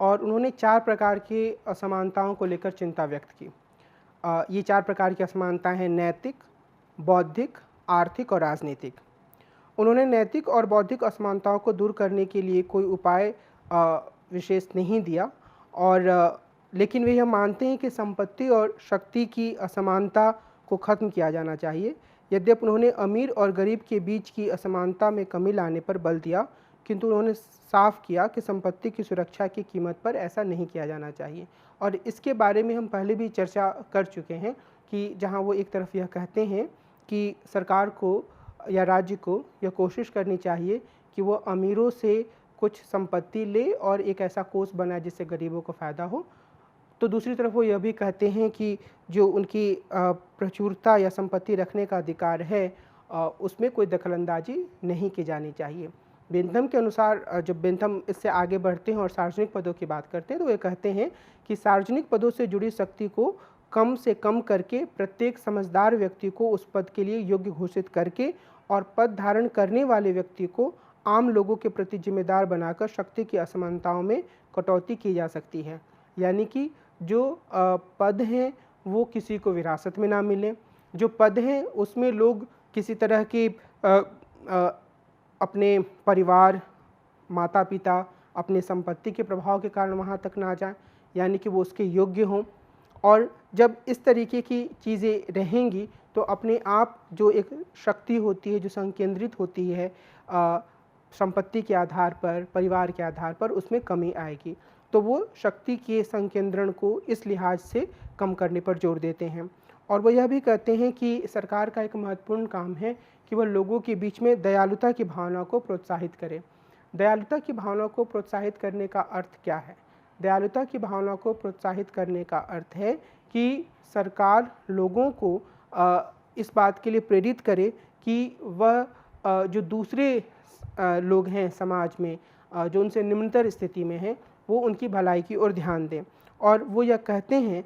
और उन्होंने 4 प्रकार के असमानताओं को लेकर चिंता व्यक्त की। ये 4 प्रकार की असमानताएं हैं: नैतिक, बौद्धिक, आर्थिक और राजनीतिक। उन्होंने नैतिक और बौद्धिक असमानताओं को दूर करने के लिए कोई उपाय विशेष नहीं दिया, और लेकिन वे यह मानते हैं कि संपत्ति और शक्ति की असमानता को ख़त्म किया जाना चाहिए। यद्यपि उन्होंने अमीर और गरीब के बीच की असमानता में कमी लाने पर बल दिया, किंतु उन्होंने साफ किया कि संपत्ति की सुरक्षा की कीमत पर ऐसा नहीं किया जाना चाहिए। और इसके बारे में हम पहले भी चर्चा कर चुके हैं कि जहां वो एक तरफ यह कहते हैं कि सरकार को या राज्य को यह कोशिश करनी चाहिए कि वो अमीरों से कुछ संपत्ति ले और एक ऐसा कोष बनाए जिससे गरीबों को फ़ायदा हो, तो दूसरी तरफ वो यह भी कहते हैं कि जो उनकी प्रचुरता या संपत्ति रखने का अधिकार है उसमें कोई दखलंदाजी नहीं की जानी चाहिए। बेंथम के अनुसार जब बेंथम इससे आगे बढ़ते हैं और सार्वजनिक पदों की बात करते हैं तो वे कहते हैं कि सार्वजनिक पदों से जुड़ी शक्ति को कम से कम करके प्रत्येक समझदार व्यक्ति को उस पद के लिए योग्य घोषित करके और पद धारण करने वाले व्यक्ति को आम लोगों के प्रति जिम्मेदार बनाकर शक्ति की असमानताओं में कटौती की जा सकती है। यानी कि जो पद हैं वो किसी को विरासत में ना मिले, जो पद हैं उसमें लोग किसी तरह के अपने परिवार, माता पिता, अपने संपत्ति के प्रभाव के कारण वहाँ तक ना जाएं, यानी कि वो उसके योग्य हों। और जब इस तरीके की चीज़ें रहेंगी तो अपने आप जो एक शक्ति होती है जो संकेंद्रित होती है संपत्ति के आधार पर, परिवार के आधार पर, उसमें कमी आएगी। तो वो शक्ति के संकेंद्रण को इस लिहाज से कम करने पर जोर देते हैं। और वो यह भी कहते हैं कि सरकार का एक महत्वपूर्ण काम है कि वह लोगों के बीच में दयालुता की भावना को प्रोत्साहित करे। दयालुता की भावना को प्रोत्साहित करने का अर्थ क्या है? दयालुता की भावना को प्रोत्साहित करने का अर्थ है कि सरकार लोगों को इस बात के लिए प्रेरित करे कि वह जो दूसरे लोग हैं समाज में, जो उनसे निम्नतर स्थिति में हैं, वो उनकी भलाई की ओर ध्यान दें। और वो यह कहते हैं,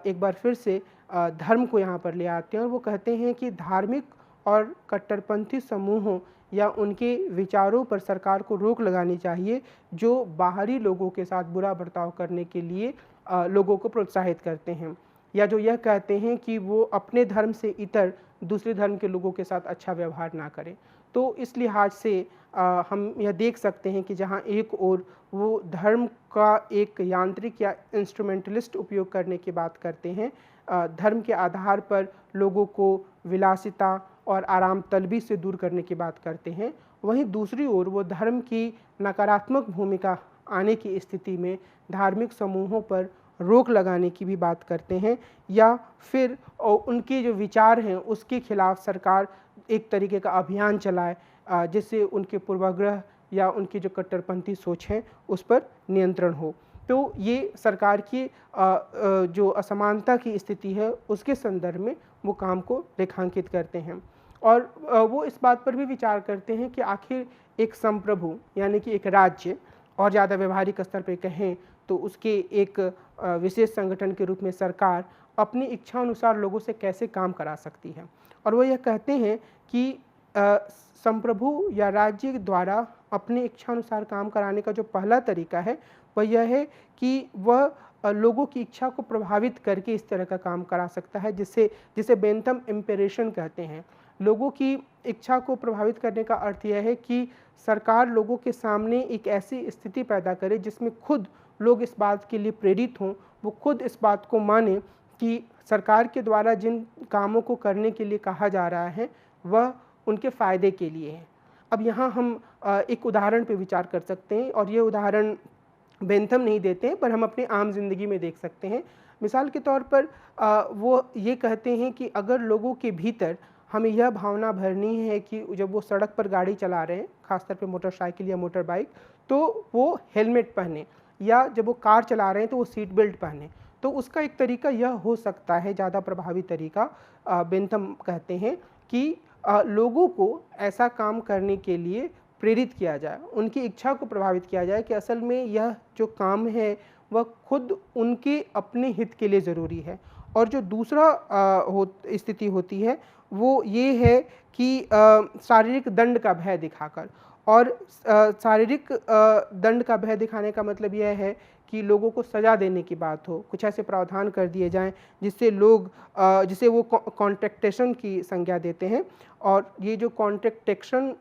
एक बार फिर से धर्म को यहाँ पर ले आते हैं और वो कहते हैं कि धार्मिक और कट्टरपंथी समूहों या उनके विचारों पर सरकार को रोक लगानी चाहिए जो बाहरी लोगों के साथ बुरा बर्ताव करने के लिए लोगों को प्रोत्साहित करते हैं, या जो यह कहते हैं कि वो अपने धर्म से इतर दूसरे धर्म के लोगों के साथ अच्छा व्यवहार ना करें। तो इस लिहाज से हम यह देख सकते हैं कि जहाँ एक ओर वो धर्म का एक यांत्रिक या इंस्ट्रूमेंटलिस्ट उपयोग करने की बात करते हैं, धर्म के आधार पर लोगों को विलासिता और आराम तलबी से दूर करने की बात करते हैं, वहीं दूसरी ओर वो धर्म की नकारात्मक भूमिका आने की स्थिति में धार्मिक समूहों पर रोक लगाने की भी बात करते हैं, या फिर उनके जो विचार हैं उसके खिलाफ सरकार एक तरीके का अभियान चलाए जिससे उनके पूर्वाग्रह या उनकी जो कट्टरपंथी सोच है उस पर नियंत्रण हो। तो ये सरकार की जो असमानता की स्थिति है उसके संदर्भ में वो काम को रेखांकित करते हैं। और वो इस बात पर भी विचार करते हैं कि आखिर एक संप्रभु यानी कि एक राज्य, और ज़्यादा व्यवहारिक स्तर पर कहें तो उसके एक विशेष संगठन के रूप में सरकार अपनी इच्छा अनुसार लोगों से कैसे काम करा सकती है। और वो यह कहते हैं कि संप्रभु या राज्य द्वारा अपनी इच्छा अनुसार काम कराने का जो पहला तरीका है वह यह है कि वह लोगों की इच्छा को प्रभावित करके इस तरह का काम करा सकता है जिसे बेंथम इम्पेरेशन कहते हैं। लोगों की इच्छा को प्रभावित करने का अर्थ यह है कि सरकार लोगों के सामने एक ऐसी स्थिति पैदा करे जिसमें खुद लोग इस बात के लिए प्रेरित हों, वो खुद इस बात को माने कि सरकार के द्वारा जिन कामों को करने के लिए कहा जा रहा है वह उनके फ़ायदे के लिए है। अब यहाँ हम एक उदाहरण पे विचार कर सकते हैं, और ये उदाहरण बेंथम नहीं देते हैं पर हम अपनी आम जिंदगी में देख सकते हैं। मिसाल के तौर पर वो ये कहते हैं कि अगर लोगों के भीतर हमें यह भावना भरनी है कि जब वो सड़क पर गाड़ी चला रहे हैं, खासतौर पे मोटरसाइकिल या मोटर बाइक, तो वो हेलमेट पहने, या जब वो कार चला रहे हैं तो वो सीट बेल्ट पहने। तो उसका एक तरीका यह हो सकता है, ज़्यादा प्रभावी तरीका बेंथम कहते हैं कि लोगों को ऐसा काम करने के लिए प्रेरित किया जाए, उनकी इच्छा को प्रभावित किया जाए कि असल में यह जो काम है वह खुद उनके अपने हित के लिए ज़रूरी है। और जो दूसरा स्थिति होती है वो ये है कि शारीरिक दंड का भय दिखाकर, और शारीरिक दंड का भय दिखाने का मतलब यह है कि लोगों को सज़ा देने की बात हो, कुछ ऐसे प्रावधान कर दिए जाएं जिससे लोग जिसे वो कॉन्ट्रैक्टेशन की संज्ञा देते हैं। और ये जो कॉन्ट्रैक्टेशन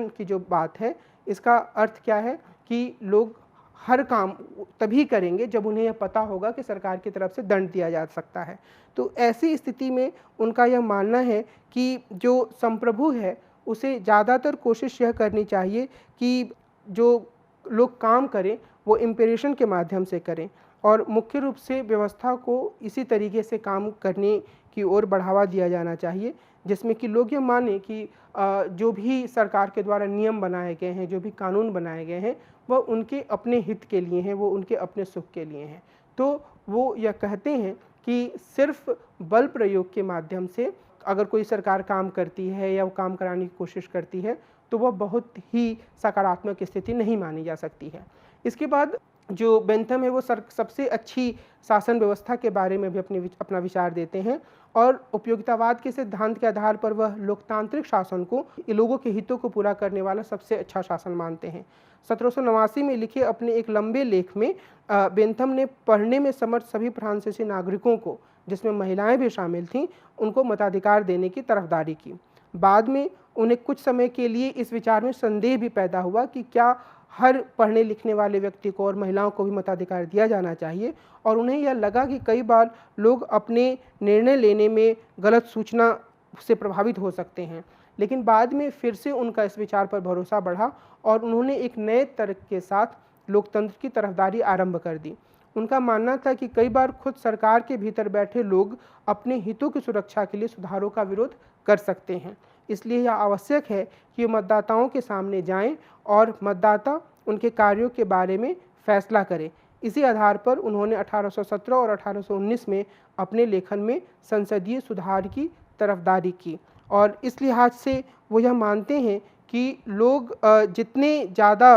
की जो बात है, इसका अर्थ क्या है कि लोग हर काम तभी करेंगे जब उन्हें यह पता होगा कि सरकार की तरफ से दंड दिया जा सकता है। तो ऐसी स्थिति में उनका यह मानना है कि जो संप्रभु है उसे ज़्यादातर कोशिश यह करनी चाहिए कि जो लोग काम करें वो इम्पेरेशन के माध्यम से करें, और मुख्य रूप से व्यवस्था को इसी तरीके से काम करने की ओर बढ़ावा दिया जाना चाहिए जिसमें कि लोग यह माने कि जो भी सरकार के द्वारा नियम बनाए गए हैं, जो भी कानून बनाए गए हैं, वह उनके अपने हित के लिए हैं, वो उनके अपने सुख के लिए हैं। तो वो यह कहते हैं कि सिर्फ बल प्रयोग के माध्यम से अगर कोई सरकार काम करती है या वो काम कराने की कोशिश करती है तो वह बहुत ही सकारात्मक स्थिति नहीं मानी जा सकती है। इसके बाद जो बेंथम है वो सबसे अच्छी शासन व्यवस्था के बारे में भी अपना विचार देते हैं और उपयोगितावाद के सिद्धांत के आधार पर वह लोकतांत्रिक शासन को लोगों के हितों को पूरा करने वाला सबसे अच्छा शासन मानते हैं। 1789 में लिखे अपने एक लंबे लेख में बेंथम ने पढ़ने में समर्थ सभी फ्रांसीसी नागरिकों को, जिसमें महिलाएं भी शामिल थीं, उनको मताधिकार देने की तरफदारी की। बाद में उन्हें कुछ समय के लिए इस विचार में संदेह भी पैदा हुआ कि क्या हर पढ़ने लिखने वाले व्यक्ति को और महिलाओं को भी मताधिकार दिया जाना चाहिए, और उन्हें यह लगा कि कई बार लोग अपने निर्णय लेने में गलत सूचना से प्रभावित हो सकते हैं। लेकिन बाद में फिर से उनका इस विचार पर भरोसा बढ़ा और उन्होंने एक नए तर्क के साथ लोकतंत्र की तरफदारी आरंभ कर दी। उनका मानना था कि कई बार खुद सरकार के भीतर बैठे लोग अपने हितों की सुरक्षा के लिए सुधारों का विरोध कर सकते हैं, इसलिए यह आवश्यक है कि मतदाताओं के सामने जाएं और मतदाता उनके कार्यों के बारे में फैसला करें। इसी आधार पर उन्होंने 1817 और 1819 में अपने लेखन में संसदीय सुधार की तरफदारी की, और इस लिहाज से वो यह मानते हैं कि लोग जितने ज़्यादा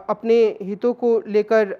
अपने हितों को लेकर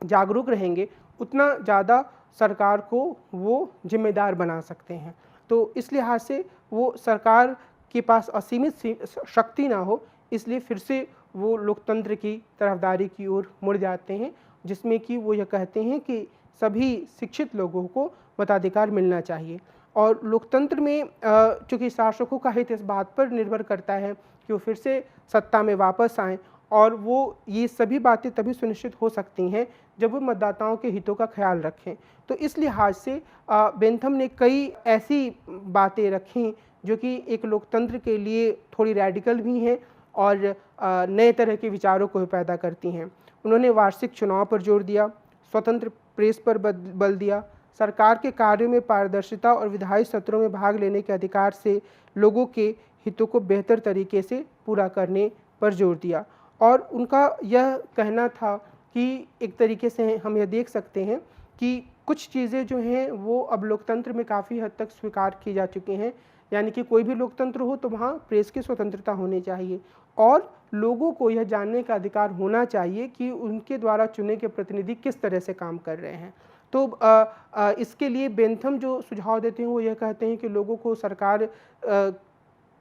जागरूक रहेंगे उतना ज़्यादा सरकार को वो जिम्मेदार बना सकते हैं। तो इस लिहाज से वो सरकार के पास असीमित शक्ति ना हो, इसलिए फिर से वो लोकतंत्र की तरफदारी की ओर मुड़ जाते हैं, जिसमें कि वो यह कहते हैं कि सभी शिक्षित लोगों को मताधिकार मिलना चाहिए। और लोकतंत्र में चूँकि शासकों का हित इस बात पर निर्भर करता है कि वो फिर से सत्ता में वापस आएँ, और वो ये सभी बातें तभी सुनिश्चित हो सकती हैं जब वो मतदाताओं के हितों का ख्याल रखें। तो इस लिहाज से बेंथम ने कई ऐसी बातें रखीं जो कि एक लोकतंत्र के लिए थोड़ी रैडिकल भी हैं और नए तरह के विचारों को पैदा करती हैं। उन्होंने वार्षिक चुनाव पर जोर दिया, स्वतंत्र प्रेस पर बल दिया, सरकार के कार्यों में पारदर्शिता और विधायी सत्रों में भाग लेने के अधिकार से लोगों के हितों को बेहतर तरीके से पूरा करने पर जोर दिया। और उनका यह कहना था कि एक तरीके से हम यह देख सकते हैं कि कुछ चीज़ें जो हैं वो अब लोकतंत्र में काफ़ी हद तक स्वीकार की जा चुकी हैं, यानी कि कोई भी लोकतंत्र हो तो वहाँ प्रेस की स्वतंत्रता होनी चाहिए और लोगों को यह जानने का अधिकार होना चाहिए कि उनके द्वारा चुने गए प्रतिनिधि किस तरह से काम कर रहे हैं। तो इसके लिए बेंथम जो सुझाव देते हैं वो यह कहते हैं कि लोगों को सरकार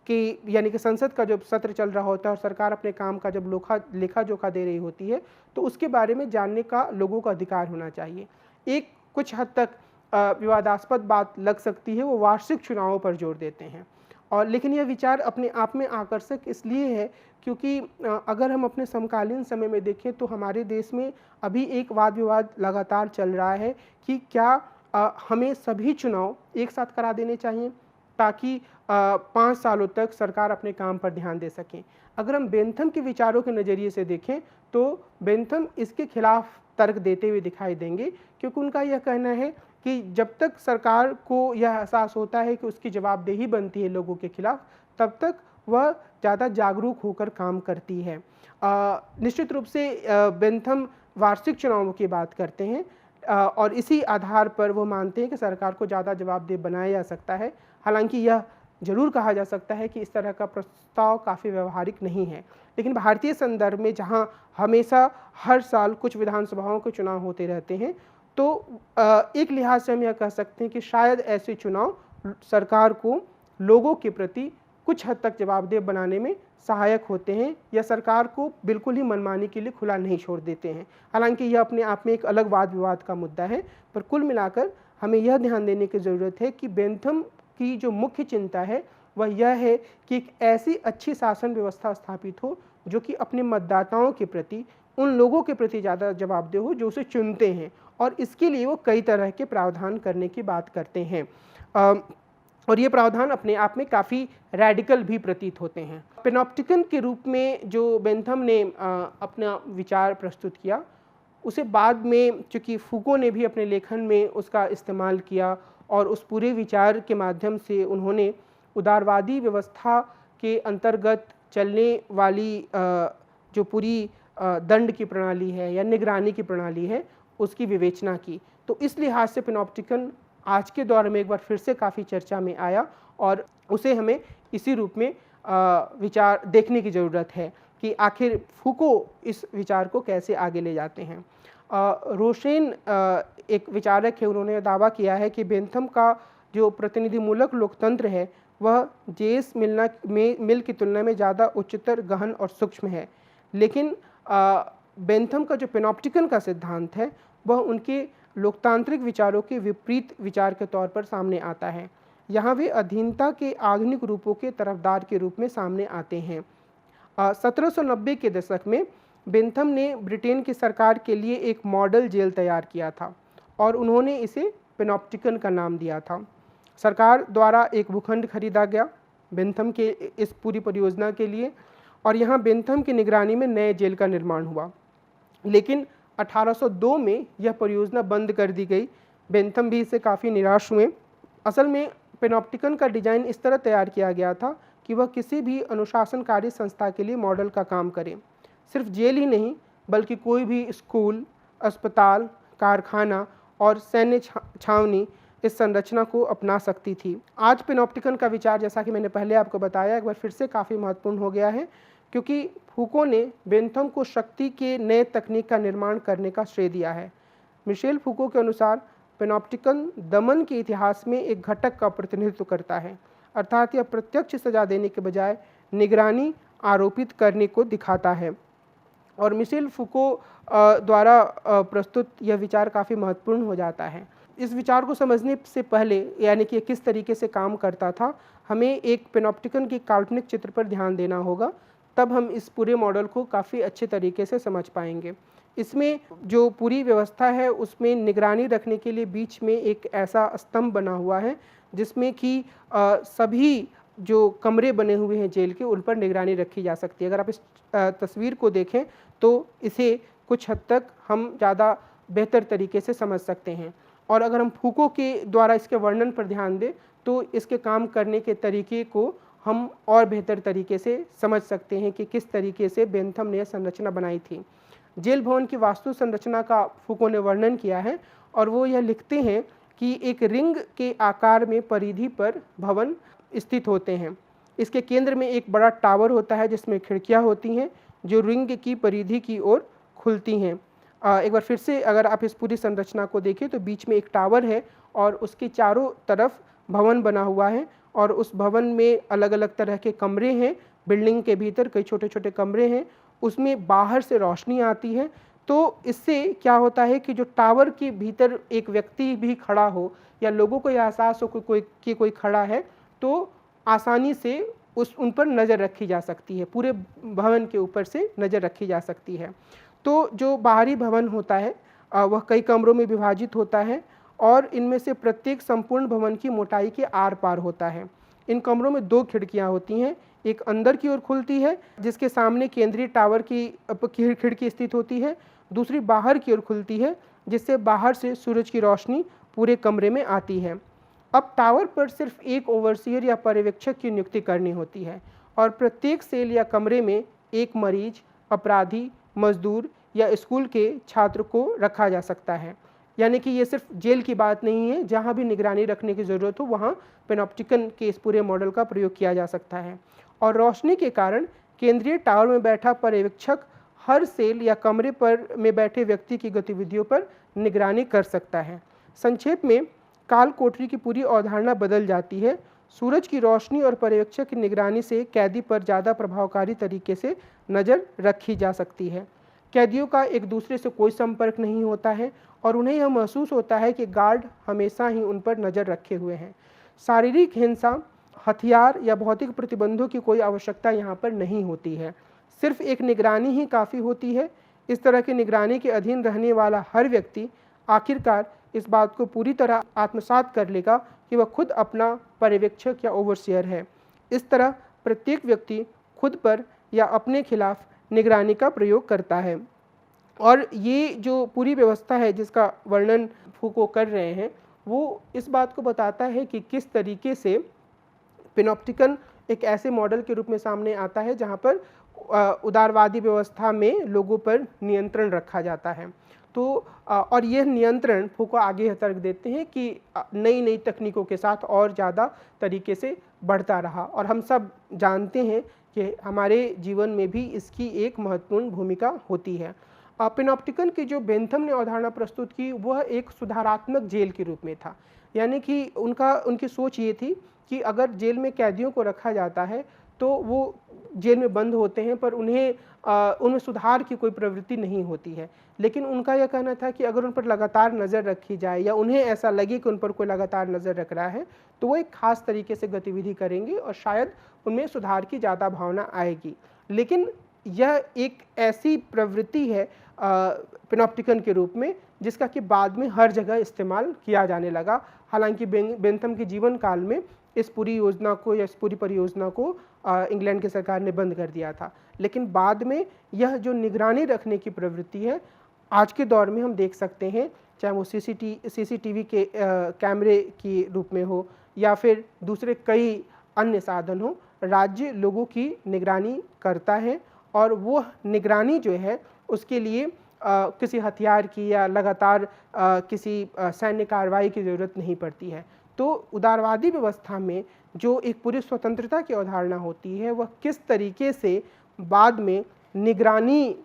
कि यानी कि संसद का जब सत्र चल रहा होता है और सरकार अपने काम का जब लेखा जोखा दे रही होती है तो उसके बारे में जानने का लोगों को अधिकार होना चाहिए। एक कुछ हद तक विवादास्पद बात लग सकती है, वो वार्षिक चुनावों पर जोर देते हैं, और लेकिन यह विचार अपने आप में आकर्षक इसलिए है क्योंकि अगर हम अपने समकालीन समय में देखें तो हमारे देश में अभी एक वाद विवाद लगातार चल रहा है कि क्या हमें सभी चुनाव एक साथ करा देने चाहिए ताकि 5 सालों तक सरकार अपने काम पर ध्यान दे सकें। अगर हम बेंथम के विचारों के नज़रिए से देखें तो बेंथम इसके खिलाफ तर्क देते हुए दिखाई देंगे, क्योंकि उनका यह कहना है कि जब तक सरकार को यह एहसास होता है कि उसकी जवाबदेही बनती है लोगों के खिलाफ, तब तक वह ज़्यादा जागरूक होकर काम करती है। निश्चित रूप से बेंथम वार्षिक चुनावों की बात करते हैं और इसी आधार पर वो मानते हैं कि सरकार को ज़्यादा जवाबदेह बनाया जा सकता है। हालांकि यह जरूर कहा जा सकता है कि इस तरह का प्रस्ताव काफ़ी व्यवहारिक नहीं है, लेकिन भारतीय संदर्भ में जहां हमेशा हर साल कुछ विधानसभाओं के चुनाव होते रहते हैं, तो एक लिहाज से हम यह कह सकते हैं कि शायद ऐसे चुनाव सरकार को लोगों के प्रति कुछ हद तक जवाबदेह बनाने में सहायक होते हैं या सरकार को बिल्कुल ही मनमानी के लिए खुला नहीं छोड़ देते हैं। हालांकि यह अपने आप में एक अलग वाद विवाद का मुद्दा है, पर कुल मिलाकर हमें यह ध्यान देने की ज़रूरत है कि बेंथम की जो मुख्य चिंता है वह यह है कि एक ऐसी अच्छी शासन व्यवस्था स्थापित हो जो कि अपने मतदाताओं के प्रति, उन लोगों के प्रति ज़्यादा जवाबदेह हो जो उसे चुनते हैं, और इसके लिए वो कई तरह के प्रावधान करने की बात करते हैं और ये प्रावधान अपने आप में काफ़ी रैडिकल भी प्रतीत होते हैं। पेनोप्टिकन के रूप में जो बेंथम ने अपना विचार प्रस्तुत किया, उसे बाद में चूँकि फूको ने भी अपने लेखन में उसका इस्तेमाल किया और उस पूरे विचार के माध्यम से उन्होंने उदारवादी व्यवस्था के अंतर्गत चलने वाली जो पूरी दंड की प्रणाली है या निगरानी की प्रणाली है उसकी विवेचना की। तो इस लिहाज से पेनोप्टिकन आज के दौर में एक बार फिर से काफ़ी चर्चा में आया और उसे हमें इसी रूप में विचार देखने की ज़रूरत है कि आखिर फूको इस विचार को कैसे आगे ले जाते हैं। रोशेन एक विचारक है, उन्होंने दावा किया है कि बेंथम का जो प्रतिनिधिमूलक लोकतंत्र है वह जेस मिल की तुलना में ज़्यादा उच्चतर, गहन और सूक्ष्म है। लेकिन बेंथम का जो पेनोप्टिकन का सिद्धांत है वह उनके लोकतांत्रिक विचारों के विपरीत विचार के तौर पर सामने आता है। यहाँ वे अधीनता के आधुनिक रूपों के तरफदार के रूप में सामने आते हैं। 1790 के दशक में बेंथम ने ब्रिटेन की सरकार के लिए एक मॉडल जेल तैयार किया था और उन्होंने इसे पेनोप्टिकन का नाम दिया था। सरकार द्वारा एक भूखंड खरीदा गया बेंथम के इस पूरी परियोजना के लिए और यहाँ बेंथम की निगरानी में नए जेल का निर्माण हुआ। लेकिन 1802 में यह परियोजना बंद कर दी गई। बेंथम भी इससे काफ़ी निराश हुए। असल में पेनोप्टिकन का डिज़ाइन इस तरह तैयार किया गया था कि वह किसी भी अनुशासनकारी संस्था के लिए मॉडल का काम करे। सिर्फ जेल ही नहीं बल्कि कोई भी स्कूल, अस्पताल, कारखाना और सैन्य छावनी इस संरचना को अपना सकती थी। आज पेनोप्टिकन का विचार, जैसा कि मैंने पहले आपको बताया, एक बार फिर से काफ़ी महत्वपूर्ण हो गया है क्योंकि फूको ने बेंथम को शक्ति के नए तकनीक का निर्माण करने का श्रेय दिया है। मिशेल फूको के अनुसार पेनोप्टिकन दमन के इतिहास में एक घटक का प्रतिनिधित्व करता है, अर्थात यह प्रत्यक्ष सजा देने के बजाय निगरानी आरोपित करने को दिखाता है। और मिशेल फूको द्वारा प्रस्तुत यह विचार काफ़ी महत्वपूर्ण हो जाता है। इस विचार को समझने से पहले, यानी कि किस तरीके से काम करता था, हमें एक पेनोप्टिकन की काल्पनिक चित्र पर ध्यान देना होगा, तब हम इस पूरे मॉडल को काफ़ी अच्छे तरीके से समझ पाएंगे। इसमें जो पूरी व्यवस्था है उसमें निगरानी रखने के लिए बीच में एक ऐसा स्तंभ बना हुआ है जिसमें कि सभी जो कमरे बने हुए हैं जेल के, उन पर निगरानी रखी जा सकती है। अगर आप इस तस्वीर को देखें तो इसे कुछ हद तक हम ज़्यादा बेहतर तरीके से समझ सकते हैं। और अगर हम फूको के द्वारा इसके वर्णन पर ध्यान दें तो इसके काम करने के तरीके को हम और बेहतर तरीके से समझ सकते हैं कि किस तरीके से बेंथम ने संरचना बनाई थी। जेल भवन की वास्तु संरचना का फूको ने वर्णन किया है और वो यह लिखते हैं कि एक रिंग के आकार में परिधि पर भवन स्थित होते हैं। इसके केंद्र में एक बड़ा टावर होता है जिसमें खिड़कियां होती हैं जो रिंग की परिधि की ओर खुलती हैं। एक बार फिर से अगर आप इस पूरी संरचना को देखें तो बीच में एक टावर है और उसके चारों तरफ भवन बना हुआ है और उस भवन में अलग अलग तरह के कमरे हैं। बिल्डिंग के भीतर कई छोटे छोटे कमरे हैं, उसमें बाहर से रोशनी आती है। तो इससे क्या होता है कि जो टावर के भीतर एक व्यक्ति भी खड़ा हो या लोगों को यह एहसास हो कि कोई खड़ा है तो आसानी से उन पर नज़र रखी जा सकती है, पूरे भवन के ऊपर से नज़र रखी जा सकती है। तो जो बाहरी भवन होता है वह कई कमरों में विभाजित होता है और इनमें से प्रत्येक संपूर्ण भवन की मोटाई के आर पार होता है। इन कमरों में 2 खिड़कियां होती हैं, एक अंदर की ओर खुलती है जिसके सामने केंद्रीय टावर की खिड़की स्थित होती है, दूसरी बाहर की ओर खुलती है जिससे बाहर से सूरज की रोशनी पूरे कमरे में आती है। अब टावर पर सिर्फ एक ओवरसीयर या पर्यवेक्षक की नियुक्ति करनी होती है और प्रत्येक सेल या कमरे में एक मरीज, अपराधी, मजदूर या स्कूल के छात्र को रखा जा सकता है। यानी कि ये सिर्फ जेल की बात नहीं है, जहाँ भी निगरानी रखने की ज़रूरत हो वहाँ पेनोप्टिकन के इस पूरे मॉडल का प्रयोग किया जा सकता है। और रोशनी के कारण केंद्रीय टावर में बैठा पर्यवेक्षक हर सेल या कमरे पर में बैठे व्यक्ति की गतिविधियों पर निगरानी कर सकता है। संक्षेप में काल कोठरी की पूरी अवधारणा बदल जाती है। सूरज की रोशनी और पर्यवेक्षक की निगरानी से कैदी पर ज़्यादा प्रभावकारी तरीके से नज़र रखी जा सकती है। कैदियों का एक दूसरे से कोई संपर्क नहीं होता है और उन्हें यह महसूस होता है कि गार्ड हमेशा ही उन पर नज़र रखे हुए हैं। शारीरिक हिंसा, हथियार या भौतिक प्रतिबंधों की कोई आवश्यकता यहाँ पर नहीं होती है, सिर्फ एक निगरानी ही काफ़ी होती है। इस तरह की निगरानी के अधीन रहने वाला हर व्यक्ति आखिरकार इस बात को पूरी तरह आत्मसात कर लेगा कि वह खुद अपना पर्यवेक्षक या ओवरसियर है। इस तरह प्रत्येक व्यक्ति खुद पर या अपने खिलाफ निगरानी का प्रयोग करता है। और ये जो पूरी व्यवस्था है जिसका वर्णन फूको कर रहे हैं वो इस बात को बताता है कि किस तरीके से पेनोप्टिकन एक ऐसे मॉडल के रूप में सामने आता है जहाँ पर उदारवादी व्यवस्था में लोगों पर नियंत्रण रखा जाता है। तो और यह नियंत्रण फूको आगे यह तर्क देते हैं कि नई नई तकनीकों के साथ और ज़्यादा तरीके से बढ़ता रहा, और हम सब जानते हैं कि हमारे जीवन में भी इसकी एक महत्वपूर्ण भूमिका होती है। पेनॉप्टिकन की जो बेंथम ने अवधारणा प्रस्तुत की वह एक सुधारात्मक जेल के रूप में था, यानी कि उनकी सोच ये थी कि अगर जेल में कैदियों को रखा जाता है तो वो जेल में बंद होते हैं पर उनमें सुधार की कोई प्रवृत्ति नहीं होती है, लेकिन उनका यह कहना था कि अगर उन पर लगातार नज़र रखी जाए या उन्हें ऐसा लगे कि उन पर कोई लगातार नज़र रख रहा है तो वो एक खास तरीके से गतिविधि करेंगे और शायद उनमें सुधार की ज़्यादा भावना आएगी। लेकिन यह एक ऐसी प्रवृत्ति है पेनॉप्टिकन के रूप में जिसका कि बाद में हर जगह इस्तेमाल किया जाने लगा। हालांकि बेंथम के जीवन काल में इस पूरी योजना को या इस पूरी परियोजना को इंग्लैंड की सरकार ने बंद कर दिया था, लेकिन बाद में यह जो निगरानी रखने की प्रवृत्ति है आज के दौर में हम देख सकते हैं, चाहे वो सीसीटीवी के कैमरे के रूप में हो या फिर दूसरे कई अन्य साधन हो, राज्य लोगों की निगरानी करता है और वो निगरानी जो है उसके लिए किसी हथियार की या लगातार किसी सैन्य कार्रवाई की ज़रूरत नहीं पड़ती है। तो उदारवादी व्यवस्था में जो एक पूरी स्वतंत्रता की अवधारणा होती है वह किस तरीके से बाद में निगरानी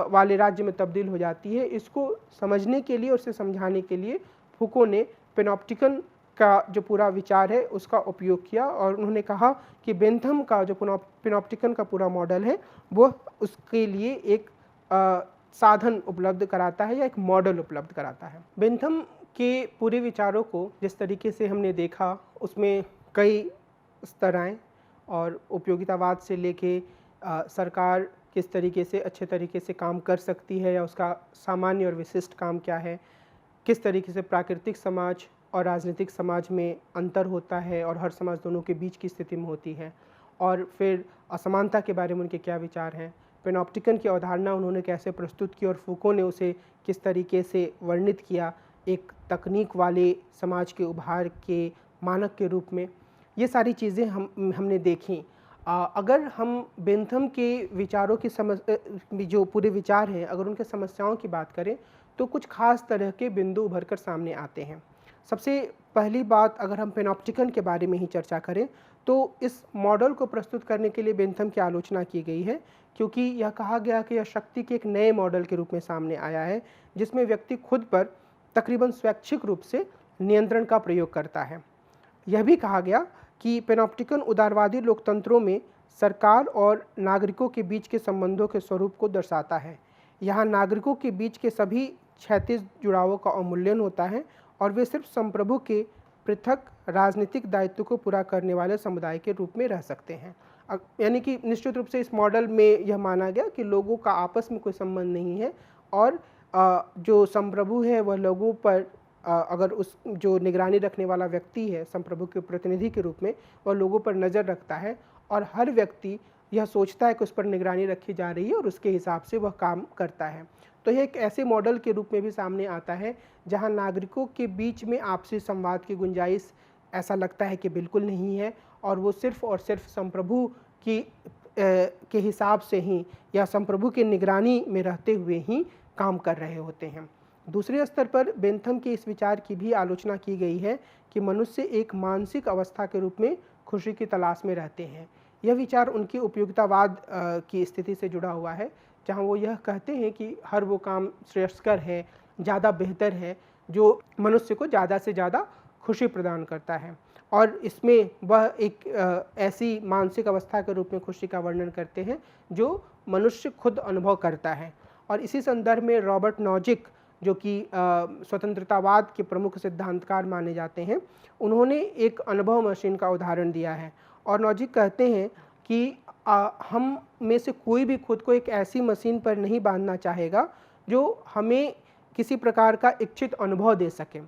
वाले राज्य में तब्दील हो जाती है, इसको समझने के लिए और उसे समझाने के लिए फूको ने पेनॉप्टिकन का जो पूरा विचार है उसका उपयोग किया और उन्होंने कहा कि बेंथम का जो पेनॉप्टिकन का पूरा मॉडल है वह उसके लिए एक साधन उपलब्ध कराता है या एक मॉडल उपलब्ध कराता है। बेंथम के पूरे विचारों को जिस तरीके से हमने देखा उसमें कई स्तर आए और उपयोगितावाद से लेके सरकार किस तरीके से अच्छे तरीके से काम कर सकती है या उसका सामान्य और विशिष्ट काम क्या है, किस तरीके से प्राकृतिक समाज और राजनीतिक समाज में अंतर होता है और हर समाज दोनों के बीच की स्थिति में होती है, और फिर असमानता के बारे में उनके क्या विचार हैं, पेनॉप्टिकन की अवधारणा उन्होंने कैसे प्रस्तुत की और फूको ने उसे किस तरीके से वर्णित किया एक तकनीक वाले समाज के उभार के मानक के रूप में। ये सारी चीज़ें हमने देखी। अगर हम बेंथम के विचारों की जो पूरे विचार हैं अगर उनके समस्याओं की बात करें तो कुछ खास तरह के बिंदु उभर कर सामने आते हैं। सबसे पहली बात अगर हम पेनॉप्टिकन के बारे में ही चर्चा करें तो इस मॉडल को प्रस्तुत करने के लिए बेंथम की आलोचना की गई है, क्योंकि यह कहा गया कि यह शक्ति के एक नए मॉडल के रूप में सामने आया है जिसमें व्यक्ति खुद पर तकरीबन स्वैच्छिक रूप से नियंत्रण का प्रयोग करता है। यह भी कहा गया कि पेनॉप्टिकन उदारवादी लोकतंत्रों में सरकार और नागरिकों के बीच के संबंधों के स्वरूप को दर्शाता है। यहाँ नागरिकों के बीच के सभी क्षैतिज जुड़ावों का अवमूल्यन होता है और वे सिर्फ संप्रभु के पृथक राजनीतिक दायित्व को पूरा करने वाले समुदाय के रूप में रह सकते हैं। यानी कि निश्चित रूप से इस मॉडल में यह माना गया कि लोगों का आपस में कोई संबंध नहीं है और जो संप्रभु है वह लोगों पर अगर उस जो निगरानी रखने वाला व्यक्ति है संप्रभु के प्रतिनिधि के रूप में वह लोगों पर नज़र रखता है और हर व्यक्ति यह सोचता है कि उस पर निगरानी रखी जा रही है और उसके हिसाब से वह काम करता है। तो यह एक ऐसे मॉडल के रूप में भी सामने आता है जहां नागरिकों के बीच में आपसी संवाद की गुंजाइश ऐसा लगता है कि बिल्कुल नहीं है और वो सिर्फ और सिर्फ संप्रभु के हिसाब से ही या संप्रभु की निगरानी में रहते हुए ही काम कर रहे होते हैं। दूसरे स्तर पर बेंथम के इस विचार की भी आलोचना की गई है कि मनुष्य एक मानसिक अवस्था के रूप में खुशी की तलाश में रहते हैं। यह विचार उनकी उपयोगितावाद की स्थिति से जुड़ा हुआ है, जहां वो यह कहते हैं कि हर वो काम श्रेयस्कर है, ज़्यादा बेहतर है जो मनुष्य को ज़्यादा से ज़्यादा खुशी प्रदान करता है, और इसमें वह एक ऐसी मानसिक अवस्था के रूप में खुशी का वर्णन करते हैं जो मनुष्य खुद अनुभव करता है। और इसी संदर्भ में रॉबर्ट नॉजिक जो कि स्वतंत्रतावाद के प्रमुख सिद्धांतकार माने जाते हैं, उन्होंने एक अनुभव मशीन का उदाहरण दिया है और नॉजिक कहते हैं कि हम में से कोई भी खुद को एक ऐसी मशीन पर नहीं बांधना चाहेगा जो हमें किसी प्रकार का इच्छित अनुभव दे सके,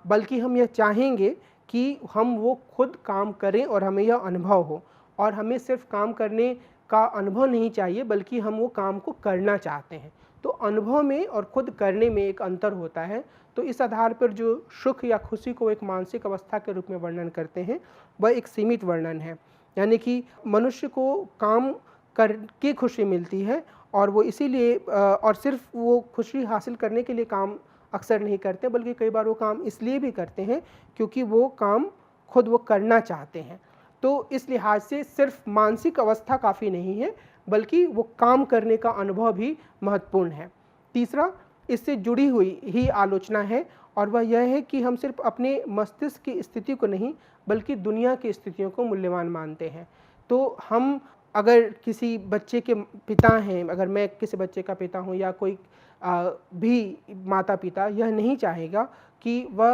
बल्कि हम यह चाहेंगे कि हम वो खुद काम करें और हमें यह अनुभव हो, और हमें सिर्फ काम करने का अनुभव नहीं चाहिए बल्कि हम वो काम को करना चाहते हैं। तो अनुभव में और खुद करने में एक अंतर होता है। तो इस आधार पर जो सुख या खुशी को एक मानसिक अवस्था के रूप में वर्णन करते हैं वह एक सीमित वर्णन है, यानी कि मनुष्य को काम करके खुशी मिलती है और वो इसीलिए और सिर्फ वो खुशी हासिल करने के लिए काम अक्सर नहीं करते, बल्कि कई बार वो काम इसलिए भी करते हैं क्योंकि वो काम खुद वो करना चाहते हैं। तो इस लिहाज से सिर्फ मानसिक अवस्था काफ़ी नहीं है, बल्कि वो काम करने का अनुभव भी महत्वपूर्ण है। तीसरा, इससे जुड़ी हुई ही आलोचना है, और वह यह है कि हम सिर्फ अपने मस्तिष्क की स्थिति को नहीं, बल्कि दुनिया की स्थितियों को मूल्यवान मानते हैं। तो हम अगर किसी बच्चे के पिता हैं, अगर मैं किसी बच्चे का पिता हूँ या कोई भी माता-पिता यह नहीं चाहेगा कि वह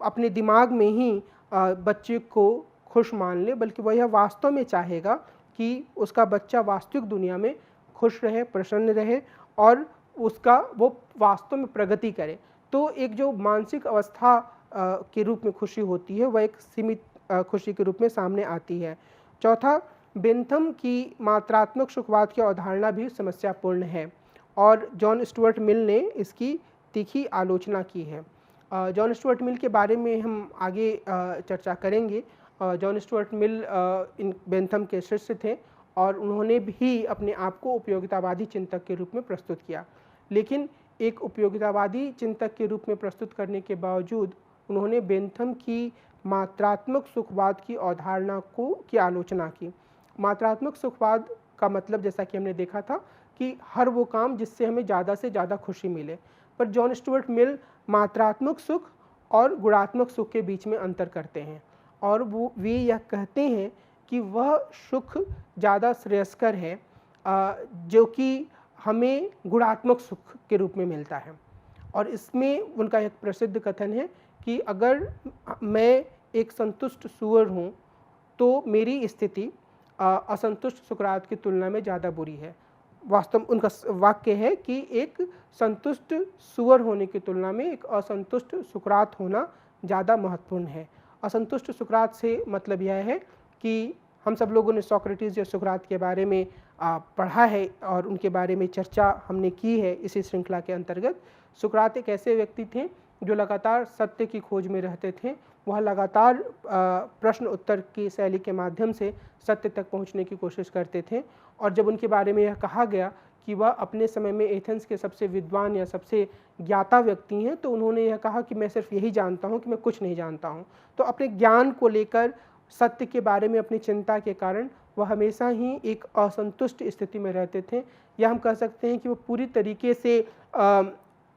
अपने दिमाग में ही बच्चे को खुश मान ले, बल्कि वह यह वास्तव में चाहेगा कि उसका बच्चा वास्तविक दुनिया में खुश रहे, प्रसन्न रहे और उसका वो वास्तव में प्रगति करे। तो एक जो मानसिक अवस्था के रूप में खुशी होती है, वह एक सीमित खुशी के रूप में सामने आती है। चौथा, बेंथम की मात्रात्मक सुखवाद की अवधारणा भी समस्यापूर्ण है और जॉन स्टुअर्ट मिल ने इसकी तीखी आलोचना की है। जॉन स्टुअर्ट मिल के बारे में हम आगे चर्चा करेंगे। जॉन स्टुअर्ट मिल इन बेंथम के शिष्य थे और उन्होंने भी अपने आप को उपयोगितावादी चिंतक के रूप में प्रस्तुत किया, लेकिन एक उपयोगितावादी चिंतक के रूप में प्रस्तुत करने के बावजूद उन्होंने बेंथम की मात्रात्मक सुखवाद की अवधारणा की आलोचना की। मात्रात्मक सुखवाद का मतलब, जैसा कि हमने देखा था, कि हर वो काम जिससे हमें ज़्यादा से ज़्यादा खुशी मिले, पर जॉन स्टुअर्ट मिल मात्रात्मक सुख और गुणात्मक सुख के बीच में अंतर करते हैं और वे यह कहते हैं कि वह सुख ज़्यादा श्रेयस्कर है जो कि हमें गुणात्मक सुख के रूप में मिलता है। और इसमें उनका एक प्रसिद्ध कथन है कि अगर मैं एक संतुष्ट सूअर हूँ तो मेरी स्थिति असंतुष्ट सुकरात की तुलना में ज़्यादा बुरी है। वास्तव में उनका वाक्य है कि एक संतुष्ट सूअर होने की तुलना में एक असंतुष्ट सुकरात होना ज़्यादा महत्वपूर्ण है। असंतुष्ट सुकरात से मतलब यह है कि हम सब लोगों ने सोक्रेटिस या सुकरात के बारे में पढ़ा है और उनके बारे में चर्चा हमने की है इसी श्रृंखला के अंतर्गत। सुकरात एक ऐसे व्यक्ति थे जो लगातार सत्य की खोज में रहते थे। वह लगातार प्रश्न उत्तर की शैली के माध्यम से सत्य तक पहुंचने की कोशिश करते थे और जब उनके बारे में यह कहा गया कि वह अपने समय में एथेंस के सबसे विद्वान या सबसे ज्ञाता व्यक्ति हैं, तो उन्होंने यह कहा कि मैं सिर्फ यही जानता हूं कि मैं कुछ नहीं जानता हूं। तो अपने ज्ञान को लेकर, सत्य के बारे में अपनी चिंता के कारण वह हमेशा ही एक असंतुष्ट स्थिति में रहते थे, या हम कह सकते हैं कि वो पूरी तरीके से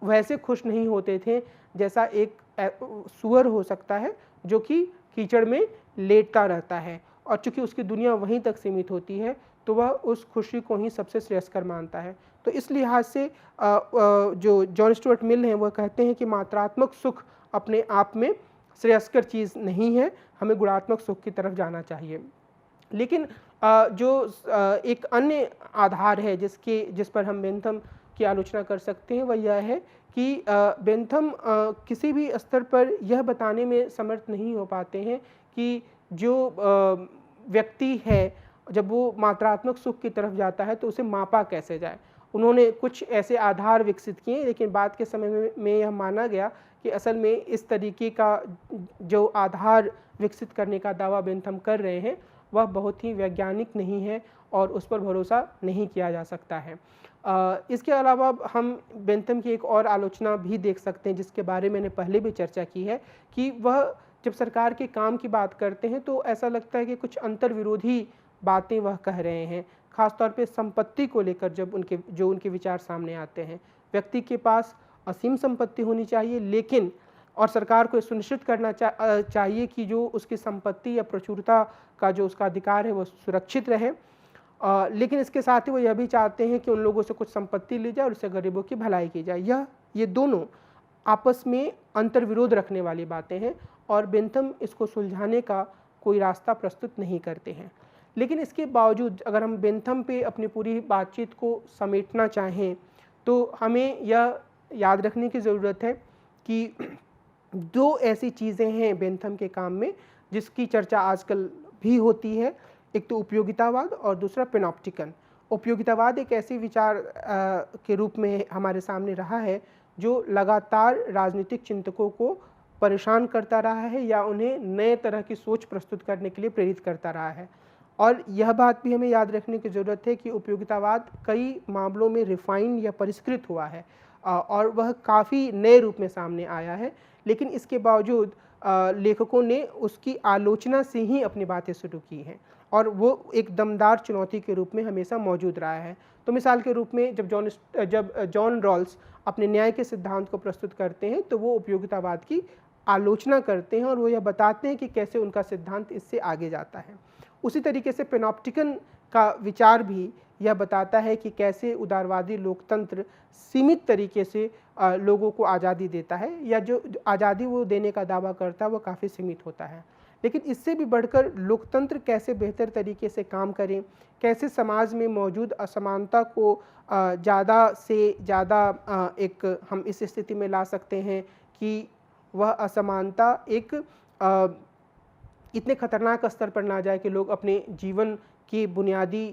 वैसे खुश नहीं होते थे जैसा एक सूअर हो सकता है जो कि कीचड़ में लेटता रहता है, और चूंकि उसकी दुनिया वहीं तक सीमित होती है तो वह उस खुशी को ही सबसे श्रेयस्कर मानता है। तो इस लिहाज से जो जॉन स्टुअर्ट मिल हैं वह कहते हैं कि मात्रात्मक सुख अपने आप में श्रेयस्कर चीज़ नहीं है, हमें गुणात्मक सुख की तरफ जाना चाहिए। लेकिन जो एक अन्य आधार है जिस पर हम बेंथम की आलोचना कर सकते हैं, वह यह है कि बेंथम किसी भी स्तर पर यह बताने में समर्थ नहीं हो पाते हैं कि जो व्यक्ति है जब वो मात्रात्मक सुख की तरफ जाता है तो उसे मापा कैसे जाए। उन्होंने कुछ ऐसे आधार विकसित किए, लेकिन बाद के समय में यह माना गया कि असल में इस तरीके का जो आधार विकसित करने का दावा बेंथम कर रहे हैं वह बहुत ही वैज्ञानिक नहीं है और उस पर भरोसा नहीं किया जा सकता है। इसके अलावा हम बेंथम की एक और आलोचना भी देख सकते हैं जिसके बारे में मैंने पहले भी चर्चा की है कि वह जब सरकार के काम की बात करते हैं तो ऐसा लगता है कि कुछ अंतर्विरोधी बातें वह कह रहे हैं, खासतौर पे संपत्ति को लेकर जब उनके विचार सामने आते हैं। व्यक्ति के पास असीम संपत्ति होनी चाहिए, लेकिन और सरकार को सुनिश्चित करना चाहिए कि जो उसकी संपत्ति या प्रचुरता का जो उसका अधिकार है वो सुरक्षित रहे, लेकिन इसके साथ ही वो यह भी चाहते हैं कि उन लोगों से कुछ संपत्ति ली जाए और उससे गरीबों की भलाई की जाए। ये दोनों आपस में अंतर्विरोध रखने वाली बातें हैं और बेंथम इसको सुलझाने का कोई रास्ता प्रस्तुत नहीं करते हैं। लेकिन इसके बावजूद अगर हम बेंथम पे अपनी पूरी बातचीत को समेटना चाहें तो हमें यह याद रखने की ज़रूरत है कि दो ऐसी चीज़ें हैं बेंथम के काम में जिसकी चर्चा आजकल भी होती है। एक तो उपयोगितावाद और दूसरा पेनॉप्टिकन। उपयोगितावाद एक ऐसे विचार के रूप में हमारे सामने रहा है जो लगातार राजनीतिक चिंतकों को परेशान करता रहा है या उन्हें नए तरह की सोच प्रस्तुत करने के लिए प्रेरित करता रहा है। और यह बात भी हमें याद रखने की ज़रूरत है कि उपयोगितावाद कई मामलों में रिफ़ाइन या परिष्कृत हुआ है और वह काफ़ी नए रूप में सामने आया है, लेकिन इसके बावजूद लेखकों ने उसकी आलोचना से ही अपनी बातें शुरू की हैं और वो एक दमदार चुनौती के रूप में हमेशा मौजूद रहा है। तो मिसाल के रूप में जब जॉन रॉल्स अपने न्याय के सिद्धांत को प्रस्तुत करते हैं, तो वो उपयोगितावाद की आलोचना करते हैं और वो यह बताते हैं कि कैसे उनका सिद्धांत इससे आगे जाता है। उसी तरीके से पैनोप्टिकन का विचार भी यह बताता है कि कैसे उदारवादी लोकतंत्र सीमित तरीके से लोगों को आज़ादी देता है, या जो आज़ादी वो देने का दावा करता है वो काफ़ी सीमित होता है। लेकिन इससे भी बढ़कर लोकतंत्र कैसे बेहतर तरीके से काम करें, कैसे समाज में मौजूद असमानता को ज़्यादा से ज़्यादा एक हम इस स्थिति में ला सकते हैं कि वह असमानता एक इतने खतरनाक स्तर पर ना जाए कि लोग अपने जीवन की बुनियादी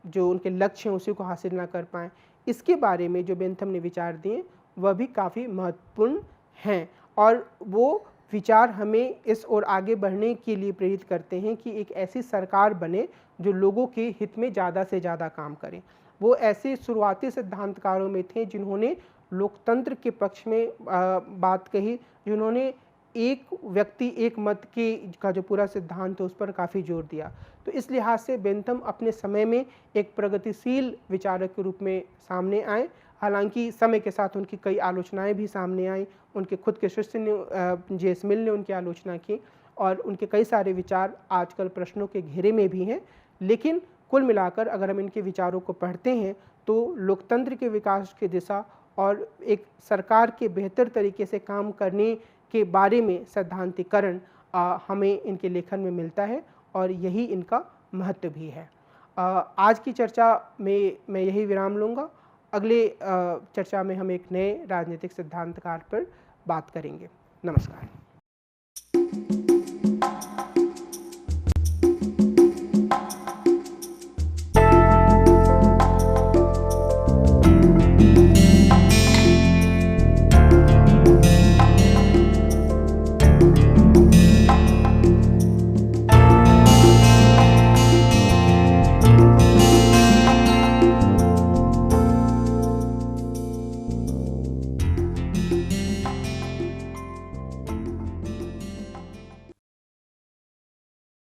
जो उनके लक्ष्य हैं उसी को हासिल ना कर पाएँ। इसके बारे में जो बेंथम ने विचार दिए वह भी काफ़ी महत्वपूर्ण हैं और वो विचार हमें इस ओर आगे बढ़ने के लिए प्रेरित करते हैं कि एक ऐसी सरकार बने जो लोगों के हित में ज़्यादा से ज़्यादा काम करे। वो ऐसे शुरुआती सिद्धांतकारों में थे जिन्होंने लोकतंत्र के पक्ष में बात कही, जिन्होंने एक व्यक्ति एक मत के का जो पूरा सिद्धांत है उस पर काफ़ी जोर दिया। तो इस लिहाज से बेंथम अपने समय में एक प्रगतिशील विचारक के रूप में सामने आए। हालांकि समय के साथ उनकी कई आलोचनाएं भी सामने आईं। उनके खुद के शिष्य ने जेम्स मिल ने उनकी आलोचना की और उनके कई सारे विचार आजकल प्रश्नों के घेरे में भी हैं। लेकिन कुल मिलाकर अगर हम इनके विचारों को पढ़ते हैं तो लोकतंत्र के विकास की दिशा और एक सरकार के बेहतर तरीके से काम करने के बारे में सैद्धांतिकरण हमें इनके लेखन में मिलता है और यही इनका महत्व भी है। आज की चर्चा में मैं यही विराम लूँगा। अगले चर्चा में हम एक नए राजनीतिक सिद्धांतकार पर बात करेंगे। नमस्कार।